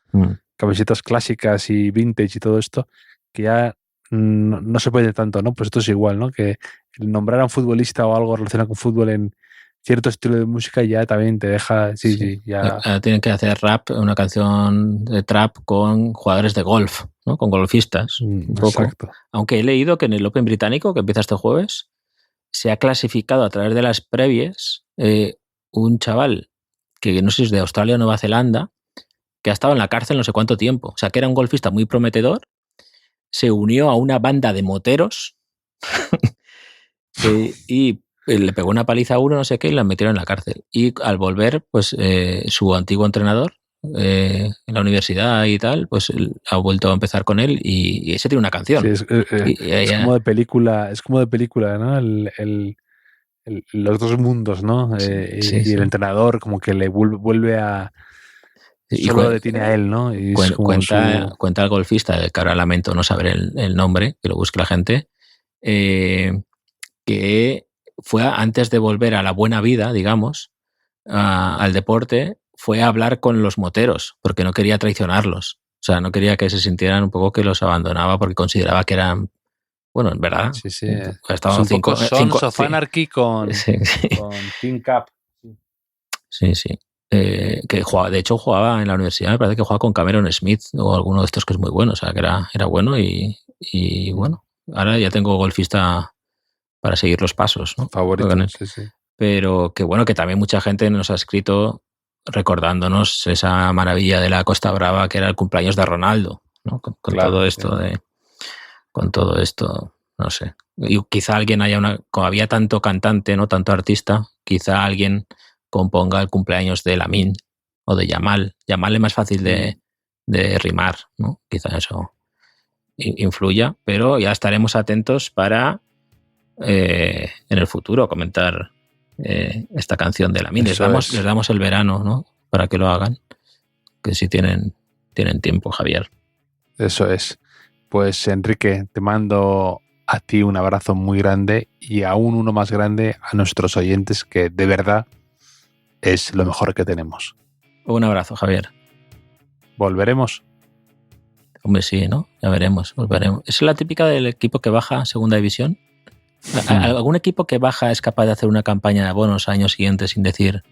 C: camisetas clásicas y vintage y todo esto, que ya no se puede tanto, ¿no? Pues esto es igual, ¿no? Que el nombrar a un futbolista o algo relacionado con fútbol en cierto estilo de música ya también te deja... Sí, ya...
D: Tienen que hacer rap, una canción de trap con jugadores de golf, ¿no? Con golfistas. Un poco.
C: Exacto.
D: Aunque he leído que en el Open británico, que empieza este jueves, se ha clasificado a través de las previas un chaval que no sé si es de Australia o Nueva Zelanda, que ha estado en la cárcel no sé cuánto tiempo. O sea, que era un golfista muy prometedor, se unió a una banda de moteros y le pegó una paliza a uno, no sé qué, y la metieron en la cárcel. Y al volver, pues su antiguo entrenador en la universidad y tal, pues ha vuelto a empezar con él y ese tiene una canción.
C: Sí, es como de película, ¿no? Los dos mundos, ¿no? Y el entrenador como que le vuelve a... Solo lo detiene a él, ¿no? Y
D: cuenta el golfista, que ahora lamento no saber el nombre, que lo busque la gente, que fue antes de volver a la buena vida, digamos, al deporte, fue a hablar con los moteros, porque no quería traicionarlos. O sea, no quería que se sintieran un poco que los abandonaba porque consideraba que eran... Bueno, en verdad.
C: Sí.
D: Estaban
C: Sons of Anarchy con Team Cup.
D: Sí. Que jugaba, de hecho jugaba en la universidad, me parece que jugaba con Cameron Smith o alguno de estos que es muy bueno, o sea que era bueno y bueno, ahora ya tengo golfista para seguir los pasos, ¿no?
C: Favorito, sí.
D: Pero que bueno, que también mucha gente nos ha escrito recordándonos esa maravilla de la Costa Brava que era el cumpleaños de Ronaldo, ¿no? Con claro, todo esto con todo esto, no sé. Y quizá alguien como había tanto cantante, no tanto artista, quizá alguien componga el cumpleaños de Lamine o de Yamal. Yamal es más fácil de rimar, ¿no? Quizá eso influya, pero ya estaremos atentos para en el futuro comentar esta canción de Lamine. Les damos el verano, ¿no? Para que lo hagan, que si tienen tiempo, Javier.
C: Eso es. Pues Enrique, te mando a ti un abrazo muy grande y aún uno más grande a nuestros oyentes, que de verdad es lo mejor que tenemos.
D: Un abrazo, Javier.
C: ¿Volveremos?
D: Hombre, sí, ¿no? Ya veremos, volveremos. ¿Es la típica del equipo que baja a segunda división? ¿Algún equipo que baja es capaz de hacer una campaña de abonos años siguientes sin decir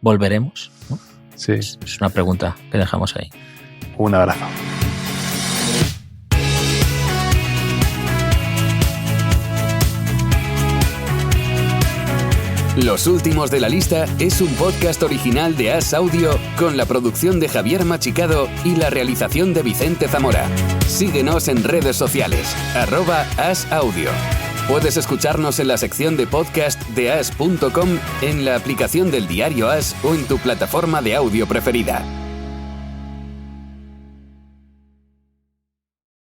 D: volveremos? ¿No?
C: Sí.
D: Es una pregunta que dejamos ahí.
C: Un abrazo.
B: Los últimos de la lista es un podcast original de As Audio con la producción de Javier Machicado y la realización de Vicente Zamora. Síguenos en redes sociales, @asaudio. Puedes escucharnos en la sección de podcast de as.com, en la aplicación del diario As o en tu plataforma de audio preferida.